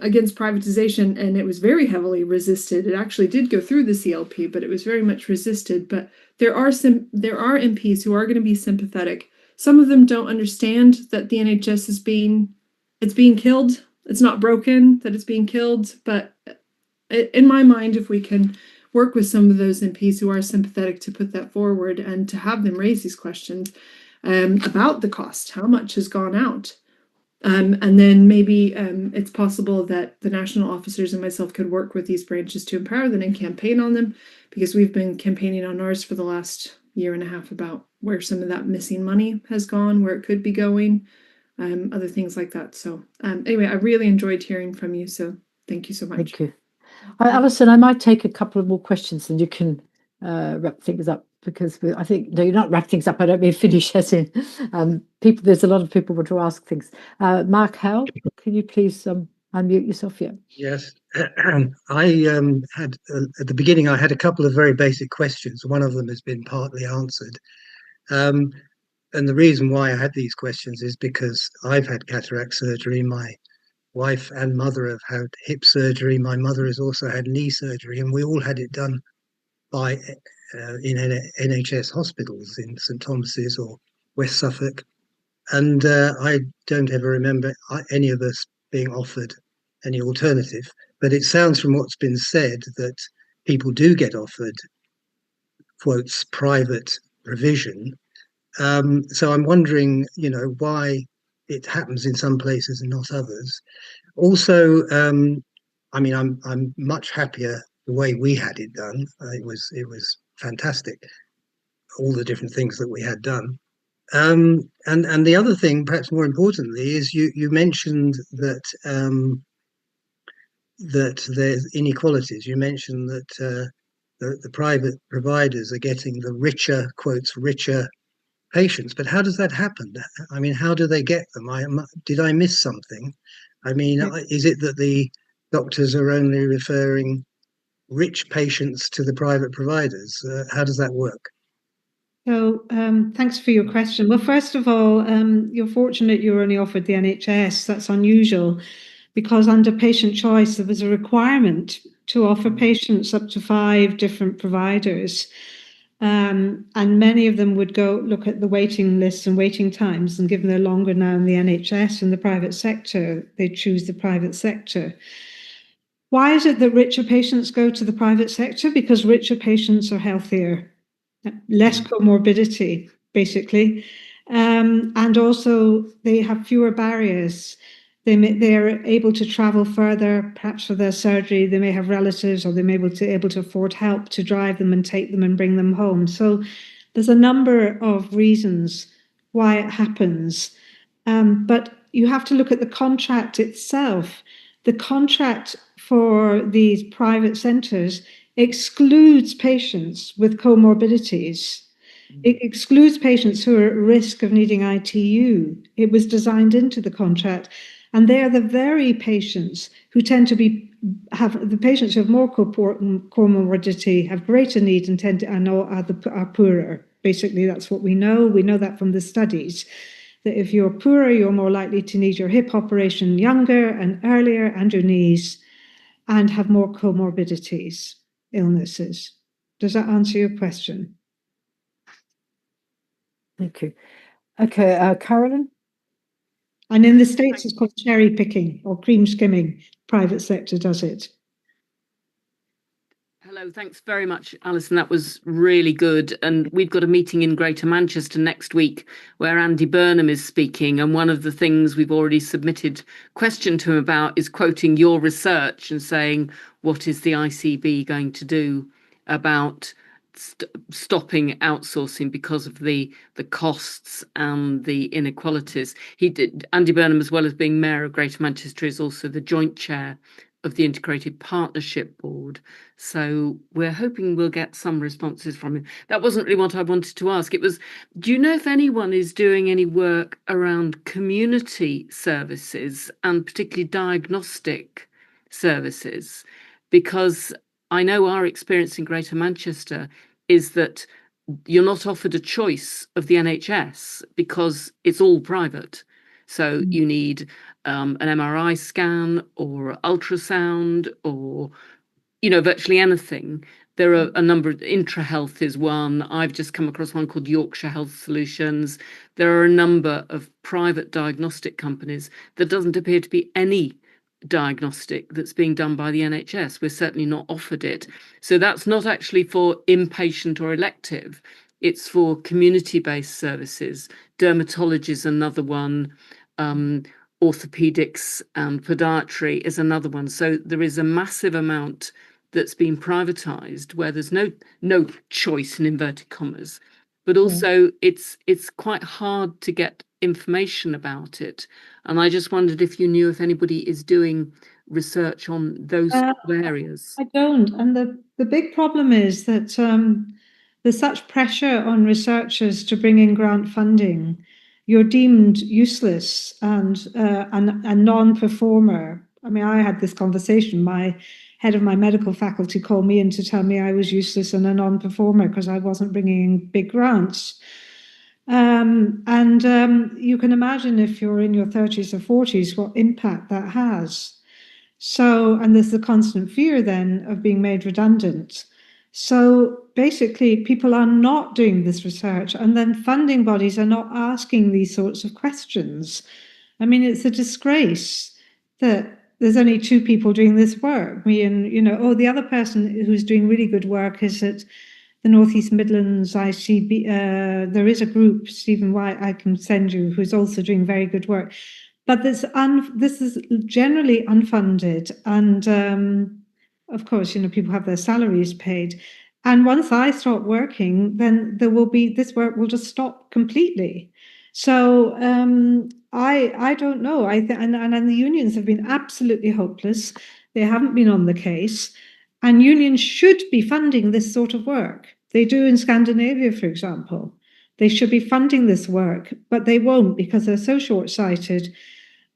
against privatization, and it was very heavily resisted. It actually did go through the CLP, but it was very much resisted. But there are MPs who are going to be sympathetic. Some of them don't understand that the NHS is being killed. It's not broken, that it's being killed. But in my mind, if we can work with some of those MPs who are sympathetic to put that forward and to have them raise these questions about the cost, how much has gone out. And then maybe it's possible that the national officers and myself could work with these branches to empower them and campaign on them, because we've been campaigning on ours for the last year and a half about where some of that missing money has gone, where it could be going, other things like that. So anyway, I really enjoyed hearing from you. So thank you so much. Thank you. Allyson, I might take a couple of more questions and you can wrap things up, because I think, no, you're not wrap things up. I don't mean finish as in people. There's a lot of people want to ask things. Mark Howell, can you please unmute yourself. Yeah. Yes, I had at the beginning. I had a couple of very basic questions. One of them has been partly answered, and the reason why I had these questions is because I've had cataract surgery. My wife and mother have had hip surgery. My mother has also had knee surgery, and we all had it done by in NHS hospitals in St Thomas's or West Suffolk. And I don't ever remember any of us being offered any alternative. But it sounds from what's been said that people do get offered, quotes, private revision. So I'm wondering, why it happens in some places and not others. Also, I mean, I'm much happier the way we had it done. It was fantastic, all the different things that we had done. And the other thing, perhaps more importantly, is you mentioned that that there's inequalities. You mentioned that the private providers are getting the richer, quotes, richer patients. But how does that happen? I mean, how do they get them? Did I miss something? I mean, is it that the doctors are only referring rich patients to the private providers? How does that work? So thanks for your question. Well, first of all, you're fortunate you're only offered the NHS. That's unusual because under patient choice, there was a requirement to offer patients up to 5 different providers. And many of them would go look at the waiting lists and waiting times, and given they're longer now in the NHS and the private sector, they choose the private sector. Why is it that richer patients go to the private sector? Because richer patients are healthier, less comorbidity, basically. And also they have fewer barriers. They are able to travel further, perhaps for their surgery. They may have relatives, or they may be able to afford help to drive them and take them and bring them home. So there's a number of reasons why it happens. But you have to look at the contract itself. The contract for these private centres excludes patients with comorbidities. It excludes patients who are at risk of needing ITU. It was designed into the contract. And they are the very patients who tend to have the patients who have more comorbidity, have greater need, and are poorer. Basically, that's what we know. We know that from the studies, that if you're poorer, you're more likely to need your hip operation younger and earlier, and your knees, and have more comorbidities, illnesses. Does that answer your question? Thank you. Okay, Carolyn? And in the States, it's called cherry picking or cream skimming. Private sector does it. Hello, thanks very much, Allyson. That was really good. And we've got a meeting in Greater Manchester next week where Andy Burnham is speaking. And one of the things we've already submitted question to him about is quoting your research and saying, what is the ICB going to do about stopping outsourcing because of the costs and the inequalities. Andy Burnham, as well as being Mayor of Greater Manchester, is also the joint chair of the Integrated Partnership Board. So we're hoping we'll get some responses from him. That wasn't really what I wanted to ask. It was, do you know if anyone is doing any work around community services and particularly diagnostic services? Because I know our experience in Greater Manchester is that you're not offered a choice of the NHS because it's all private. So you need an MRI scan or ultrasound or, virtually anything. There are a number of, IntraHealth is one. I've just come across one called Yorkshire Health Solutions. There are a number of private diagnostic companies. There doesn't appear to be any diagnostic that's being done by the NHS. We're certainly not offered it. So that's not actually for inpatient or elective. It's for community-based services. Dermatology is another one. Orthopedics and podiatry is another one. So there is a massive amount that's been privatized where there's no choice in inverted commas, but also it's quite hard to get information about it. And I just wondered if you knew if anybody is doing research on those areas. I don't. And the big problem is that there's such pressure on researchers to bring in grant funding. You're deemed useless and a non-performer I mean, I had this conversation. My head of my medical faculty called me in to tell me I was useless and a non-performer because I wasn't bringing in big grants. You can imagine if you're in your 30s or 40s, what impact that has. So, and there's the constant fear then of being made redundant. So basically, people are not doing this research, and then funding bodies are not asking these sorts of questions. I mean, it's a disgrace that there's only 2 people doing this work. Me and, the other person who's doing really good work is at the North East Midlands ICB. There is a group, Stephen White, I can send you, who's also doing very good work. But this is generally unfunded, and of course, people have their salaries paid. And once I stop working, then this work will just stop completely. So I don't know. And the unions have been absolutely hopeless. They haven't been on the case, and unions should be funding this sort of work. They do in Scandinavia, for example. They should be funding this work, but they won't because they're so short-sighted.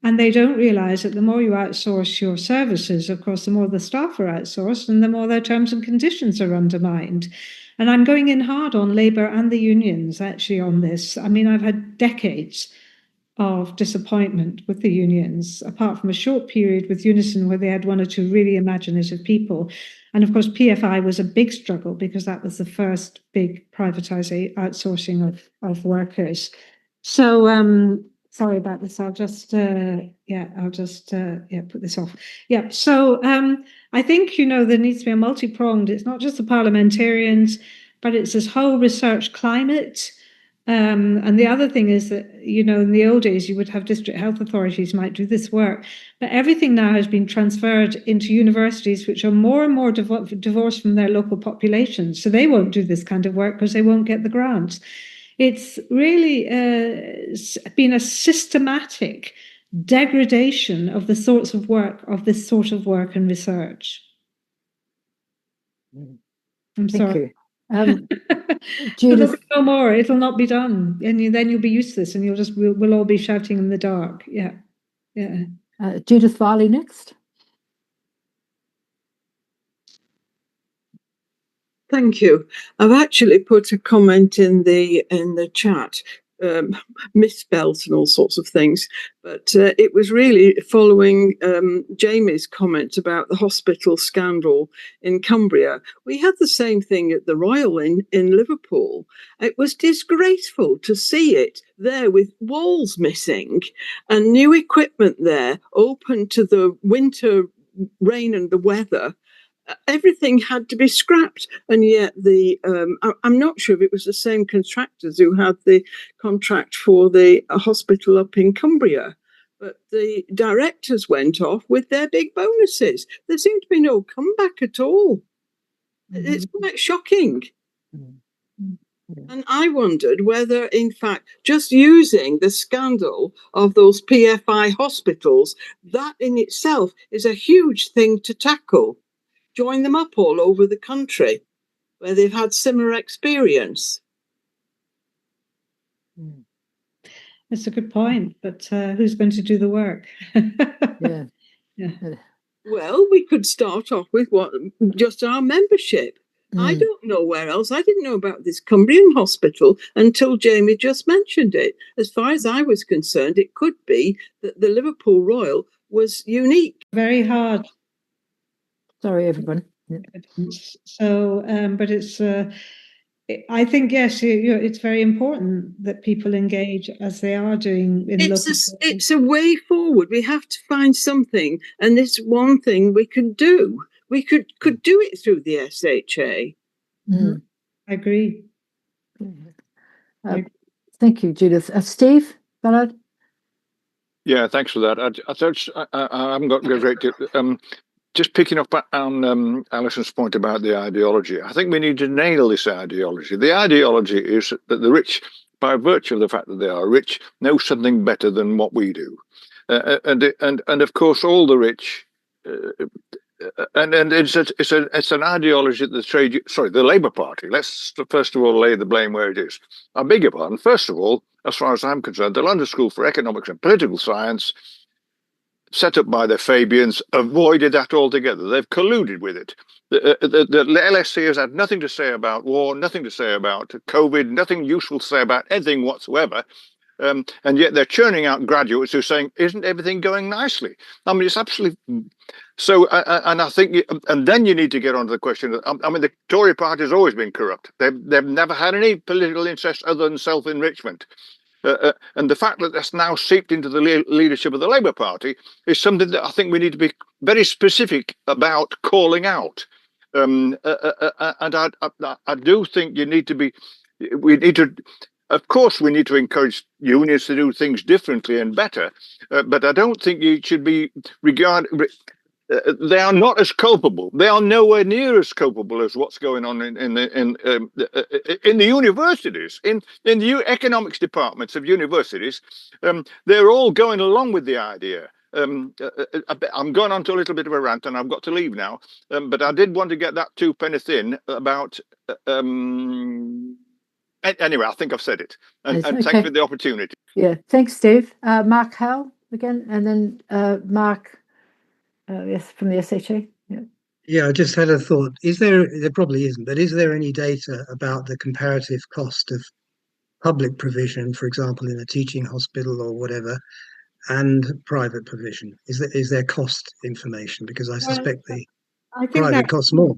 And they don't realise that the more you outsource your services, of course, the more the staff are outsourced and the more their terms and conditions are undermined. And I'm going in hard on Labour and the unions actually on this. I mean, I've had decades of disappointment with the unions, apart from a short period with Unison where they had 1 or 2 really imaginative people. And of course, PFI was a big struggle because that was the first big privatising, outsourcing of workers. So, sorry about this. I'll just put this off. Yeah. So I think, there needs to be a multi-pronged, it's not just the parliamentarians, but it's this whole research climate. And the other thing is that, in the old days, you would have district health authorities might do this work, but everything now has been transferred into universities, which are more and more divorced from their local populations. So they won't do this kind of work because they won't get the grants. It's really been a systematic degradation of the sorts of work, of this sort of work and research. I'm sorry. Judith, no more. It'll not be done, and then you'll be useless, and we'll all be shouting in the dark. Yeah. Judith Farley next. Thank you. I've actually put a comment in the chat, misspells and all sorts of things, but it was really following Jamie's comment about the hospital scandal in Cumbria. We had the same thing at the Royal in Liverpool. It was disgraceful to see it there with walls missing and new equipment there open to the winter rain and the weather. Everything had to be scrapped, and yet I'm not sure if it was the same contractors who had the contract for the hospital up in Cumbria, but the directors went off with their big bonuses. There seemed to be no comeback at all. It's quite shocking. And I wondered whether, in fact, just using the scandal of those PFI hospitals, that in itself is a huge thing to tackle. Join them up all over the country where they've had similar experience. That's a good point, but who's going to do the work? Yeah. Well, we could start off with just our membership. I don't know where else. I didn't know about this Cumbrian hospital until Jamie just mentioned it. As far as I was concerned, it could be that the Liverpool Royal was unique. Very hard. Sorry, everyone. So, but it's, I think, yes, it's very important that people engage as they are doing in local. It's a way forward. We have to find something, and it's one thing we could do. We could do it through the SHA. I agree. Thank you, Judith. Steve Ballard? Yeah, thanks for that. I haven't got great just picking up on Alyson's point about the ideology. I think we need to nail this ideology. The ideology is that the rich, by virtue of the fact that they are rich, know something better than what we do, and of course all the rich. And it's an ideology that the Labour Party. Let's first of all lay the blame where it is. I beg your pardon. First of all, as far as I'm concerned, the London School for Economics and Political Science set up by the Fabians avoided that altogether. They've colluded with it. The LSE has had nothing to say about war, nothing to say about COVID, nothing useful to say about anything whatsoever. And yet they're churning out graduates who are saying, isn't everything going nicely? I mean, it's absolutely... So, and I think, and then you need to get onto the question. I mean, the Tory party has always been corrupt. They've never had any political interest other than self-enrichment. And the fact that that's now seeped into the leadership of the Labour Party is something that I think we need to be very specific about calling out. And I do think we need to, of course, we need to encourage unions to do things differently and better. But I don't think you should be they are not as culpable. They are nowhere near as culpable as what's going on in the universities, in the economics departments of universities. They're all going along with the idea. I'm going on to a little bit of a rant, and I've got to leave now. But I did want to get that two penneth in about. Anyway, I think I've said it, and Okay. thanks for the opportunity. Yeah, thanks, Steve. Mark Howell again, and then Mark. Yes, from the SHA. Yeah, I just had a thought. There probably isn't, but is there any data about the comparative cost of public provision, for example, in a teaching hospital or whatever, and private provision? Is there cost information? Because I suspect the private costs more.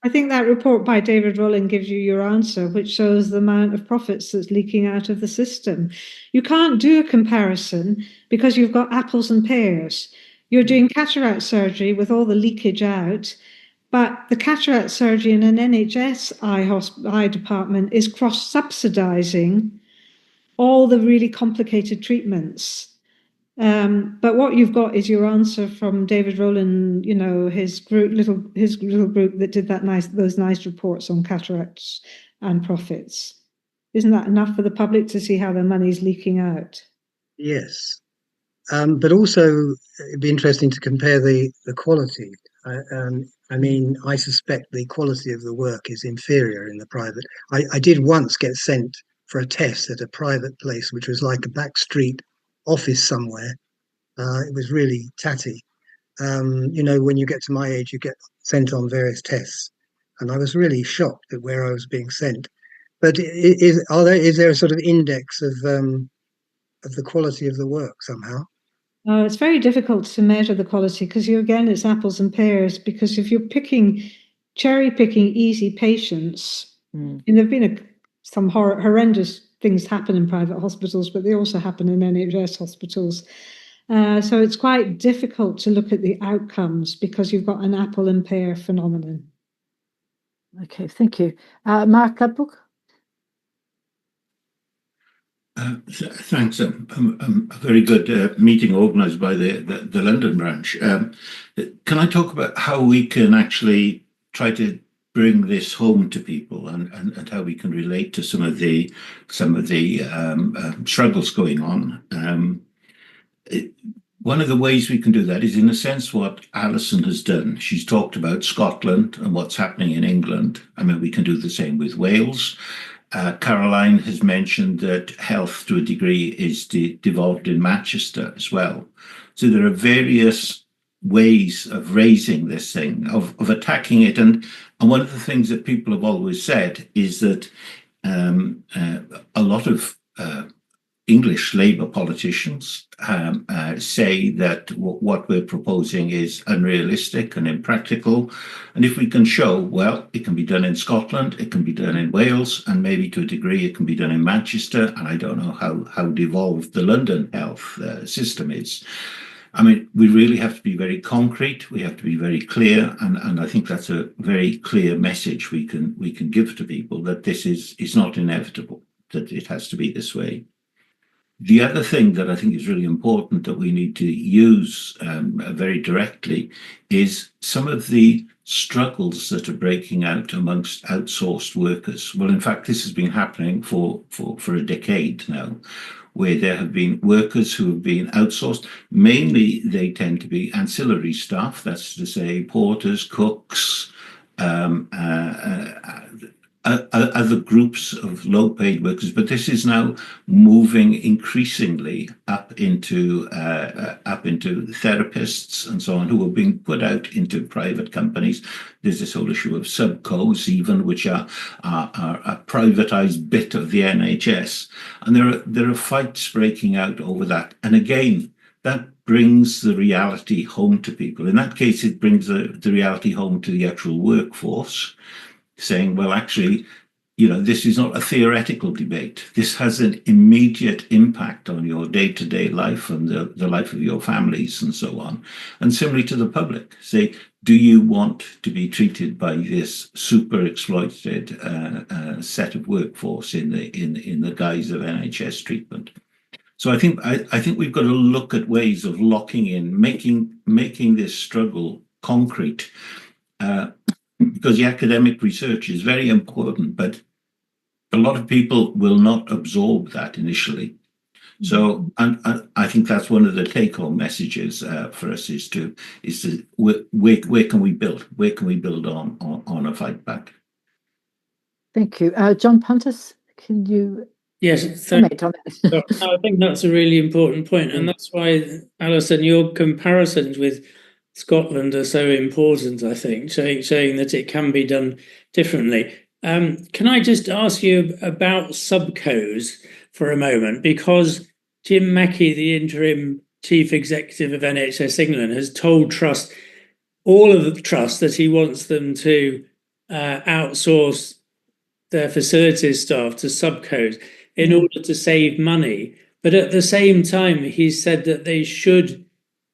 I think that report by David Rowling gives you your answer, which shows the amount of profits that's leaking out of the system. You can't do a comparison because you've got apples and pears. You're doing cataract surgery with all the leakage out, but the cataract surgery in an NHS eye department is cross-subsidising all the really complicated treatments. But what you've got is your answer from David Rowland, his little group that did those nice reports on cataracts and profits. Isn't that enough for the public to see how their money's leaking out? Yes. But also, it'd be interesting to compare the quality. I mean, I suspect the quality of the work is inferior in the private. I did once get sent for a test at a private place, which was like a backstreet office somewhere. It was really tatty. When you get to my age, you get sent on various tests, and I was really shocked at where I was being sent. But is there a sort of index of the quality of the work somehow? It's very difficult to measure the quality because it's apples and pears. Because if you're cherry picking easy patients, and there've been some horrendous things happen in private hospitals, but they also happen in NHS hospitals. So it's quite difficult to look at the outcomes because you've got an apple and pear phenomenon. Okay, thank you. Mark Gladbrook? Thanks. A very good meeting organised by the London branch. Can I talk about how we can actually try to bring this home to people and how we can relate to some of the struggles going on? One of the ways we can do that is, in a sense, what Allyson has done. She's talked about Scotland and what's happening in England. I mean, we can do the same with Wales. Caroline has mentioned that health, to a degree, is devolved in Manchester as well. So there are various ways of raising this thing, of attacking it. And one of the things that people have always said is that a lot of English Labour politicians say that what we're proposing is unrealistic and impractical. And if we can show, well, it can be done in Scotland, it can be done in Wales, and maybe to a degree it can be done in Manchester, and I don't know how devolved the London health system is. I mean, we really have to be very concrete, we have to be very clear, and I think that's a very clear message we can give to people, that this is not inevitable, that it has to be this way. The other thing that I think is really important that we need to use very directly is some of the struggles that are breaking out amongst outsourced workers. Well, in fact, this has been happening for a decade now, where there have been workers who have been outsourced. Mainly, they tend to be ancillary staff, that's to say porters, cooks, other groups of low-paid workers, but this is now moving increasingly up into therapists and so on, who are being put out into private companies. There's this whole issue of subcos, even, which are a privatized bit of the NHS, and there are fights breaking out over that. And again, that brings the reality home to people. In that case, it brings the reality home to the actual workforce, saying, well, actually, this is not a theoretical debate. This has an immediate impact on your day-to-day life and the life of your families and so on. And similarly to the public, say, do you want to be treated by this super exploited set of workforce in the guise of NHS treatment? So I think we've got to look at ways of locking in, making this struggle concrete, because the academic research is very important, but a lot of people will not absorb that initially. So, and I think that's one of the take-home messages for us is to where can we build? Where can we build on a fight back? Thank you, John Pontus. Can you? Yes, comment on that? I think that's a really important point, and that's why, Allyson, your comparisons with Scotland are so important. I think showing that it can be done differently. Can I just ask you about subcos for a moment? Because Jim Mackey, the interim chief executive of NHS England, has told all of the trust that he wants them to outsource their facilities staff to subcos in order to save money. But at the same time, he said that they should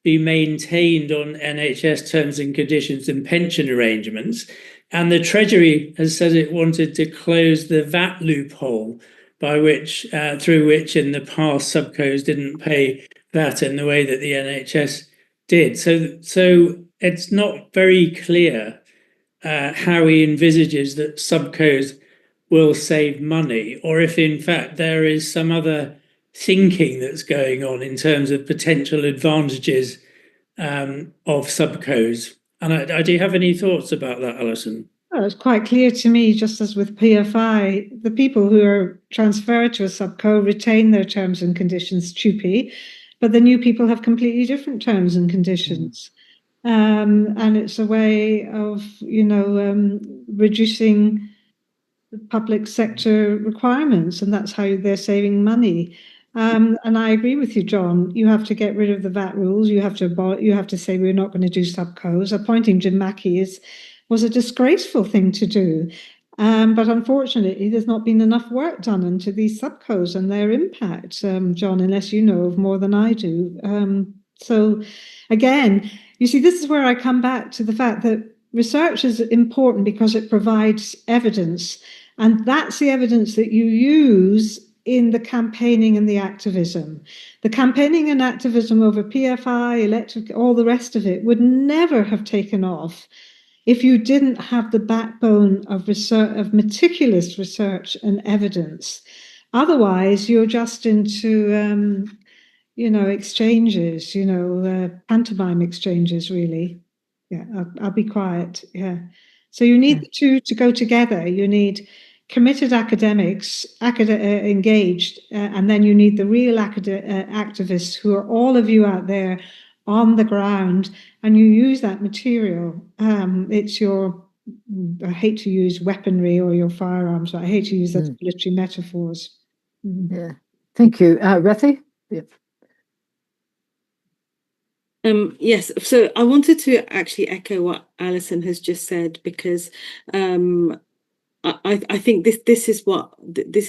be maintained on NHS terms and conditions and pension arrangements. And the Treasury has said it wanted to close the VAT loophole through which in the past subcos didn't pay VAT in the way that the NHS did. So it's not very clear how he envisages that subcos will save money, or if in fact there is some other thinking that's going on in terms of potential advantages of subcos. And do you have any thoughts about that, Allyson? Well, it's quite clear to me, just as with PFI, the people who are transferred to a subco retain their terms and conditions, TUPE, but the new people have completely different terms and conditions. And it's a way of, reducing the public sector requirements, and that's how they're saving money. And I agree with you, John. You have to get rid of the VAT rules. You have to say we're not going to do subcos. Appointing Jim Mackey was a disgraceful thing to do. But unfortunately, there's not been enough work done into these subcos and their impact, John, unless you know of more than I do. So again, you see, this is where I come back to the fact that research is important because it provides evidence, and that's the evidence that you use in the campaigning and the activism. The campaigning and activism over PFI, electric, all the rest of it would never have taken off if you didn't have the backbone of research, of meticulous research and evidence. Otherwise, you're just into exchanges, pantomime exchanges, really. Yeah, I'll be quiet. Yeah. So you need the two to go together. You need committed academics, engaged, and then you need the real activists who are all of you out there on the ground, and you use that material. It's your, I hate to use weaponry or your firearms, but I hate to use those military metaphors. Yeah. Thank you. Rathi? Yeah. Yes, so I wanted to actually echo what Allyson has just said, because I think this is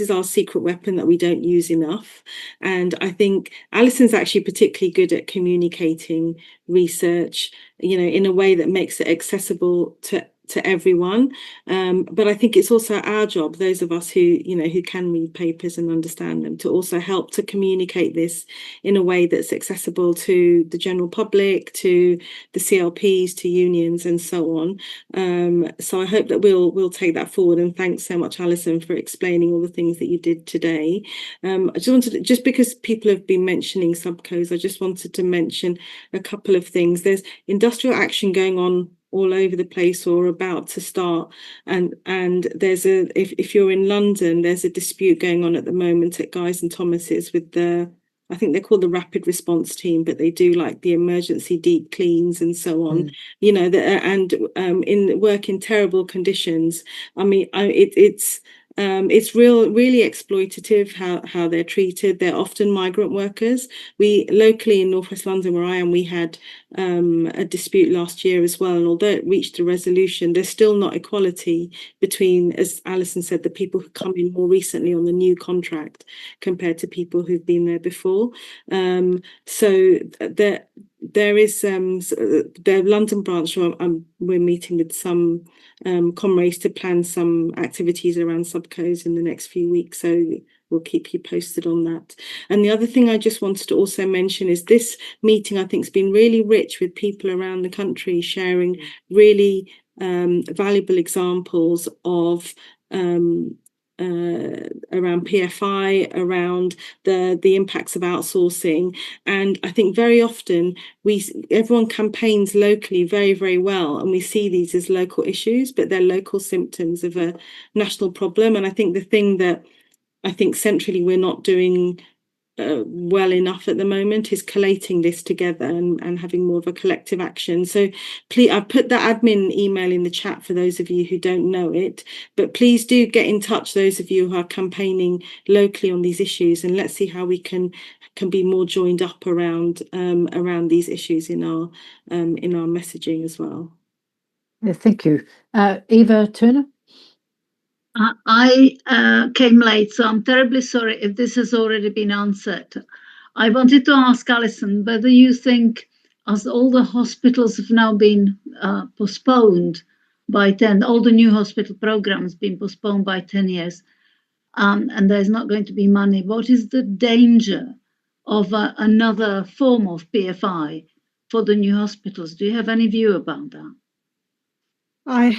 our secret weapon that we don't use enough. And I think Allyson's actually particularly good at communicating research, in a way that makes it accessible to everyone. But I think it's also our job, those of us who can read papers and understand them, to also help to communicate this in a way that's accessible to the general public, to the CLPs, to unions, and so on. So I hope that we'll take that forward. And thanks so much, Allyson, for explaining all the things that you did today. I just because people have been mentioning subcos, I just wanted to mention a couple of things. There's industrial action going on all over the place or about to start. And there's if you're in London, there's a dispute going on at the moment at Guy's and Thomas's with I think they're called the rapid response team, but they do like the emergency deep cleans and so on, and work in terrible conditions. I mean, it's really exploitative how they're treated. They're often migrant workers. We locally in Northwest London, where I am, we had a dispute last year as well. And although it reached a resolution, there's still not equality between, as Allyson said, the people who come in more recently on the new contract compared to people who've been there before. So there is the London branch. We're meeting with some comrades to plan some activities around subcos in the next few weeks. So we'll keep you posted on that. And the other thing I just wanted to also mention is this meeting, I think, has been really rich with people around the country sharing really valuable examples of around PFI, around the impacts of outsourcing. And I think very often everyone campaigns locally very, very well, and we see these as local issues, but they're local symptoms of a national problem. And I think the thing that I think centrally we're not doing well enough at the moment is collating this together and having more of a collective action. So please, I've put the admin email in the chat for those of you who don't know it, but please do get in touch, those of you who are campaigning locally on these issues, and let's see how we can be more joined up around these issues in our messaging as well. Yeah, thank you. Eva Turner? I came late, so I'm terribly sorry if this has already been answered. I wanted to ask Allyson whether you think, as all the hospitals have now been postponed by 10, all the new hospital programs been postponed by 10 years, and there's not going to be money, what is the danger of another form of PFI for the new hospitals? Do you have any view about that? I'm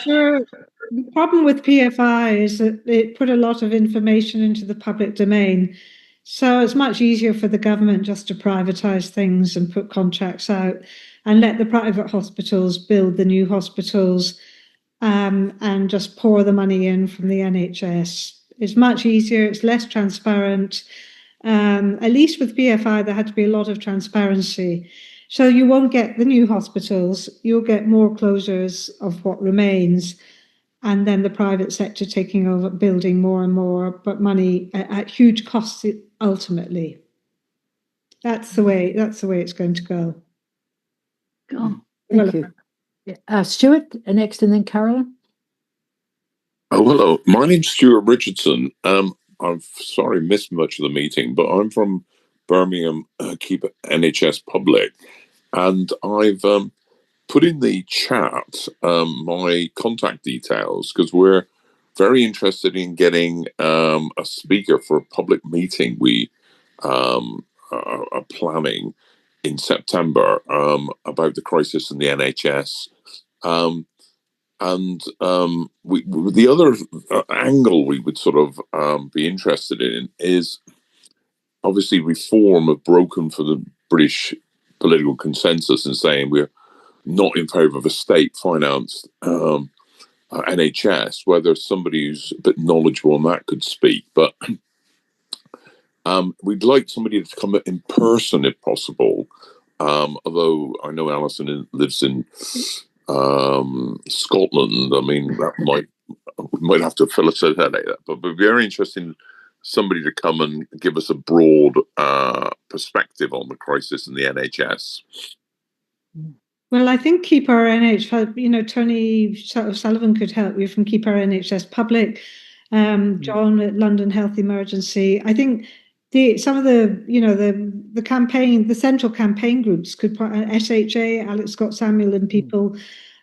sure the problem with PFI is that it put a lot of information into the public domain. So it's much easier for the government just to privatise things and put contracts out and let the private hospitals build the new hospitals and just pour the money in from the NHS. It's much easier, it's less transparent. At least with PFI, there had to be a lot of transparency. So you won't get the new hospitals, you'll get more closures of what remains, and then the private sector taking over, building more and more, but money at huge costs ultimately. That's the way it's going to go. Thank you. Stuart, next, and then Carolyn. Oh, hello. My name's Stuart Richardson. I'm sorry, missed much of the meeting, but I'm from Birmingham, keep NHS Public, and I've put in the chat my contact details because we're very interested in getting a speaker for a public meeting we are planning in September about the crisis in the NHS. The other angle we would sort of be interested in is obviously reform have broken for the British political consensus in saying we're not in favour of a state-financed NHS. Whether somebody who's a bit knowledgeable on that could speak, but we'd like somebody to come in person if possible. Although I know Allyson lives in Scotland, I mean that might have to facilitate that, but it'd be very interesting somebody to come and give us a broad perspective on the crisis in the NHS. Well, I think Keep Our NHS, Tony Sullivan could help you from Keep Our NHS Public, John at London Health Emergency. I think some of the campaign, the central campaign groups could put SHA, Alex Scott Samuel and people,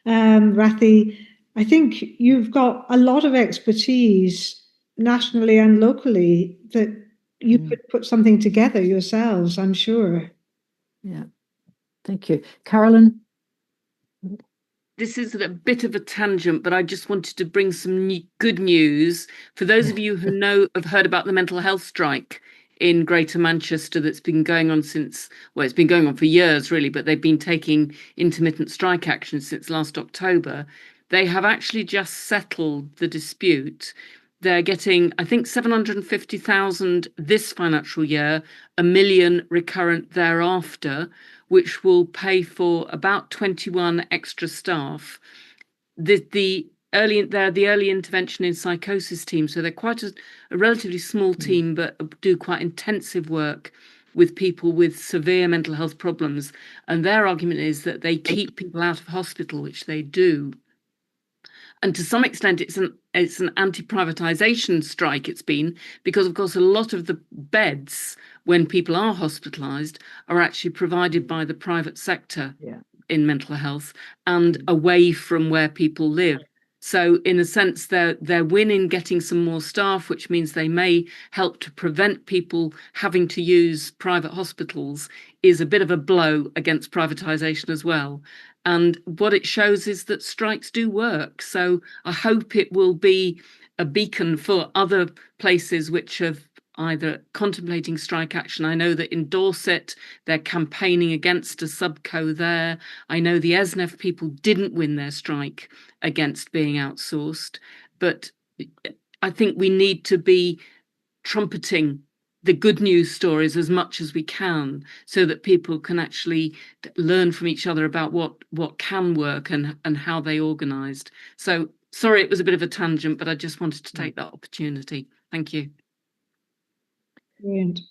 Rathi. I think you've got a lot of expertise nationally and locally that you could put something together yourselves, I'm sure. Yeah, thank you. Carolyn? This is a bit of a tangent, but I just wanted to bring some good news for those of you who have heard about the mental health strike in Greater Manchester that's been going on since, well, it's been going on for years really, but they've been taking intermittent strike action since last October. They have actually just settled the dispute. They're getting, I think, 750,000 this financial year, 1 million recurrent thereafter, which will pay for about 21 extra staff. The early intervention in psychosis team, so they're quite a relatively small team, but do quite intensive work with people with severe mental health problems. And their argument is that they keep people out of hospital, which they do. And to some extent, it's an anti-privatisation strike. It's been because, of course, a lot of the beds when people are hospitalised are actually provided by the private sector in mental health and away from where people live. So in a sense, they're winning getting some more staff, which means they may help to prevent people having to use private hospitals, is a bit of a blow against privatisation as well. And what it shows is that strikes do work. So I hope it will be a beacon for other places which have either contemplating strike action. I know that in Dorset, they're campaigning against a subco there. I know the ESNEF people didn't win their strike against being outsourced. But I think we need to be trumpeting the good news stories as much as we can so that people can actually learn from each other about what can work and how they organised. So sorry, it was a bit of a tangent, but I just wanted to take that opportunity. Thank you.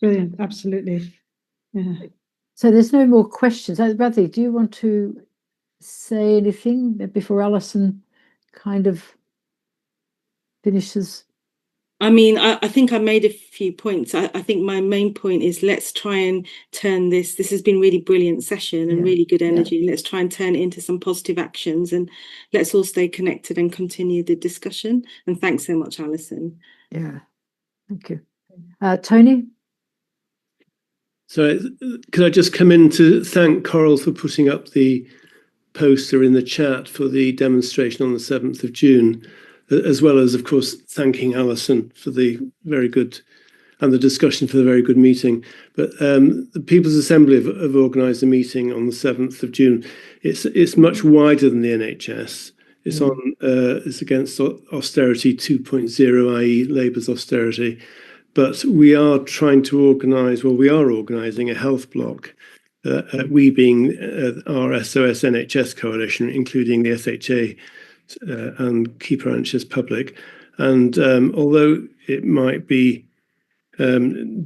Brilliant, absolutely. Yeah. So there's no more questions. Rather, do you want to say anything before Allyson kind of finishes? I mean, I think I made a few points. I think my main point is let's try and turn this. This has been really brilliant session and really good energy. Let's try and turn it into some positive actions, and let's all stay connected and continue the discussion. And thanks so much, Allyson. Yeah, thank you. Tony? So could I just come in to thank Coral for putting up the poster in the chat for the demonstration on the 7th of June, as well as, of course, thanking Allyson for the very good and the discussion for the very good meeting. But the People's Assembly have organised a meeting on the 7th of June. It's much wider than the NHS. It's it's against austerity 2.0, i.e. Labour's austerity. But we are trying to organise, well, we are organising a health block, we being our SOS NHS coalition, including the SHA and Keep Our NHS Public. And although it might be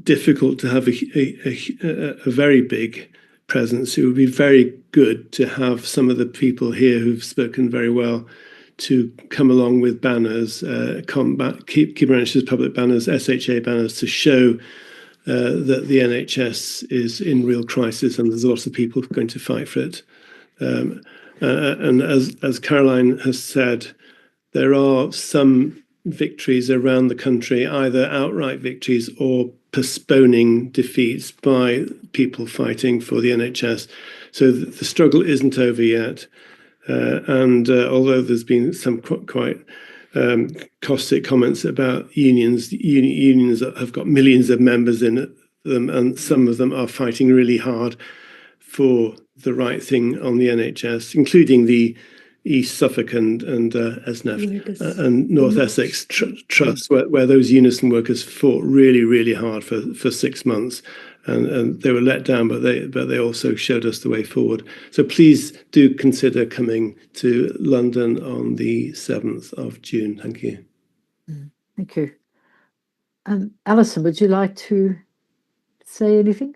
difficult to have a very big presence, it would be very good to have some of the people here who've spoken very well to come along with banners, Keep Our NHS Public banners, SHA banners, to show that the NHS is in real crisis and there's lots of people going to fight for it. And as Caroline has said, there are some victories around the country, either outright victories or postponing defeats by people fighting for the NHS. So the struggle isn't over yet. And although there's been some quite caustic comments about unions that have got millions of members in them, and some of them are fighting really hard for the right thing on the NHS, including the East Suffolk and ESNEF and North Essex Trust, where those unison workers fought really, really hard for 6 months. And they were let down, but they also showed us the way forward. So please do consider coming to London on the 7th of June. Thank you. Thank you. Allyson, would you like to say anything?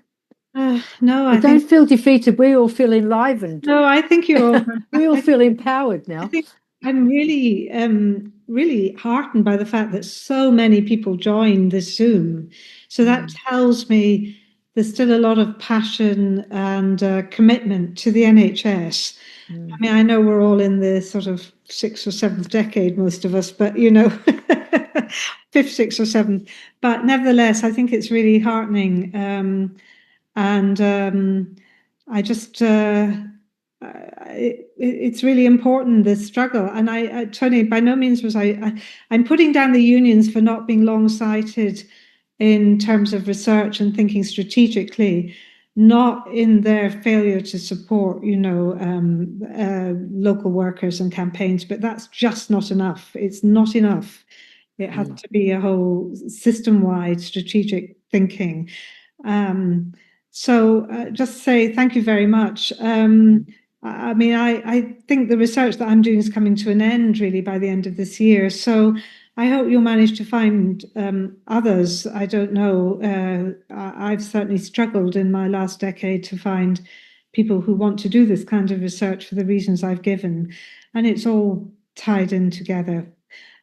No, I don't feel defeated. We all feel enlivened. No, I think you all. We all feel empowered now. I'm really, really heartened by the fact that so many people joined this Zoom. So that tells me there's still a lot of passion and commitment to the NHS. I mean, I know we're all in the sort of 6th or 7th decade, most of us, but, you know, 5th, 6th or 7th. But nevertheless, I think it's really heartening. I just, it's really important, this struggle. And Tony, by no means was I'm putting down the unions for not being long-sighted in terms of research and thinking strategically, not in their failure to support, local workers and campaigns, but that's just not enough. It's not enough. It has to be a whole system-wide strategic thinking. So just say thank you very much. I think the research that I'm doing is coming to an end really by the end of this year. So I hope you'll manage to find others. I don't know. I've certainly struggled in my last decade to find people who want to do this kind of research for the reasons I've given. And it's all tied in together.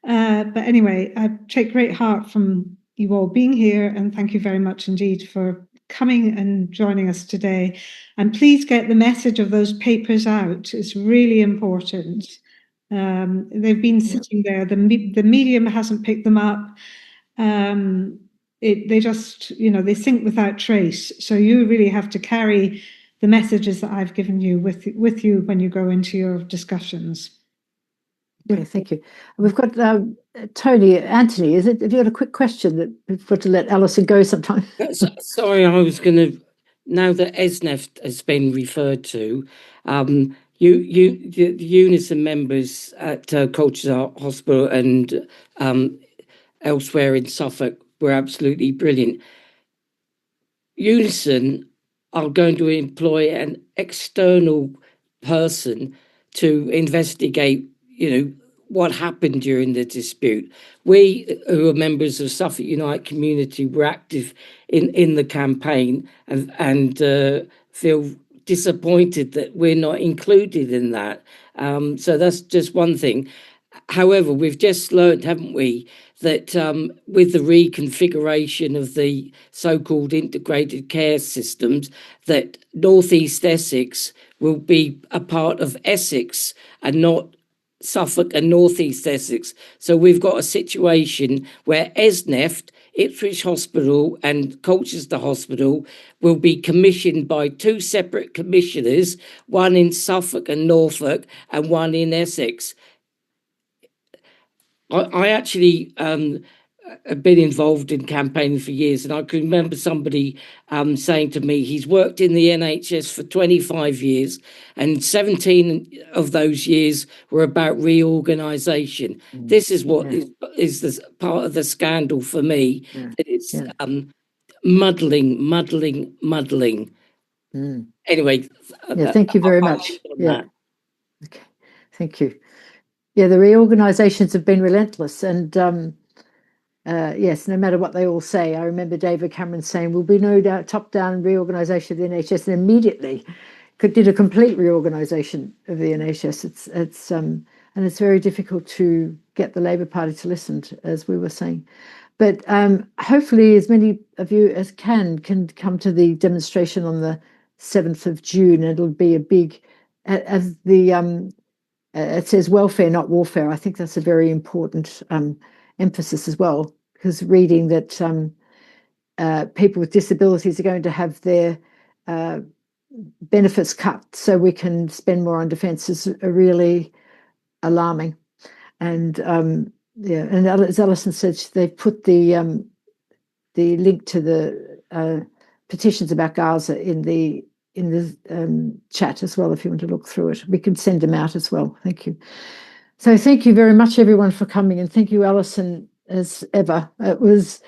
But anyway, I take great heart from you all being here, and thank you very much indeed for coming and joining us today. And please get the message of those papers out. It's really important. They've been sitting there. The medium hasn't picked them up. They just, they sink without trace. So you really have to carry the messages that I've given you with you when you go into your discussions. Yeah, thank you. We've got Tony, Anthony, have you got a quick question that we've got to let Allyson go sometime? Sorry, I was going to, now that ESNEF has been referred to, the Unison members at Colchester Hospital and elsewhere in Suffolk were absolutely brilliant. Unison are going to employ an external person to investigate, what happened during the dispute. We, who are members of Suffolk Unite community, were active in the campaign and feel disappointed that we're not included in that. So that's just one thing. However, we've just learned, haven't we, that with the reconfiguration of the so-called integrated care systems, that North East Essex will be a part of Essex and not Suffolk and North East Essex. So we've got a situation where ESNEF, Ipswich Hospital and Colchester Hospital will be commissioned by two separate commissioners, one in Suffolk and Norfolk and one in Essex. I actually have been involved in campaigning for years, and I can remember somebody saying to me he's worked in the NHS for 25 years and 17 of those years were about reorganisation. This is what is the part of the scandal for me, that it's muddling. Anyway. Thank you very much. Okay, thank you. Yeah, the reorganisations have been relentless, and yes, no matter what they all say. I remember David Cameron saying, "Will be no doubt top-down reorganisation of the NHS," and immediately did a complete reorganisation of the NHS. And it's very difficult to get the Labour Party to listen, as we were saying. But hopefully, as many of you as can come to the demonstration on the 7th of June. It'll be a big, as the it says welfare, not warfare. I think that's a very important emphasis as well, because reading that people with disabilities are going to have their benefits cut so we can spend more on defence is really alarming. And and as Allyson said, they've put the link to the petitions about Gaza in the chat as well, if you want to look through it. We can send them out as well. Thank you. So thank you very much, everyone, for coming, and thank you, Allyson, as ever. It was,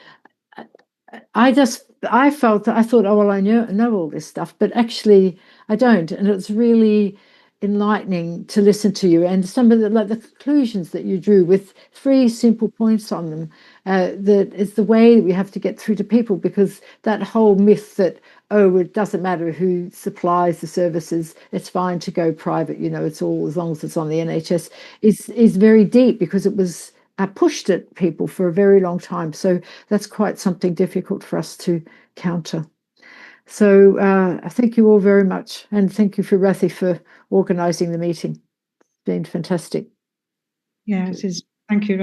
I thought, oh, well, I know all this stuff, but actually I don't, and it's really enlightening to listen to you, and some of the conclusions that you drew with 3 simple points on them, that is the way we have to get through to people, because that whole myth that, oh, it doesn't matter who supplies the services, it's fine to go private, it's all as long as it's on the NHS, is very deep, because it was pushed at people for a very long time. So that's quite something difficult for us to counter. So I thank you all very much, and thank you for Rathi for organising the meeting. It's been fantastic. Yeah, it is. Thank you.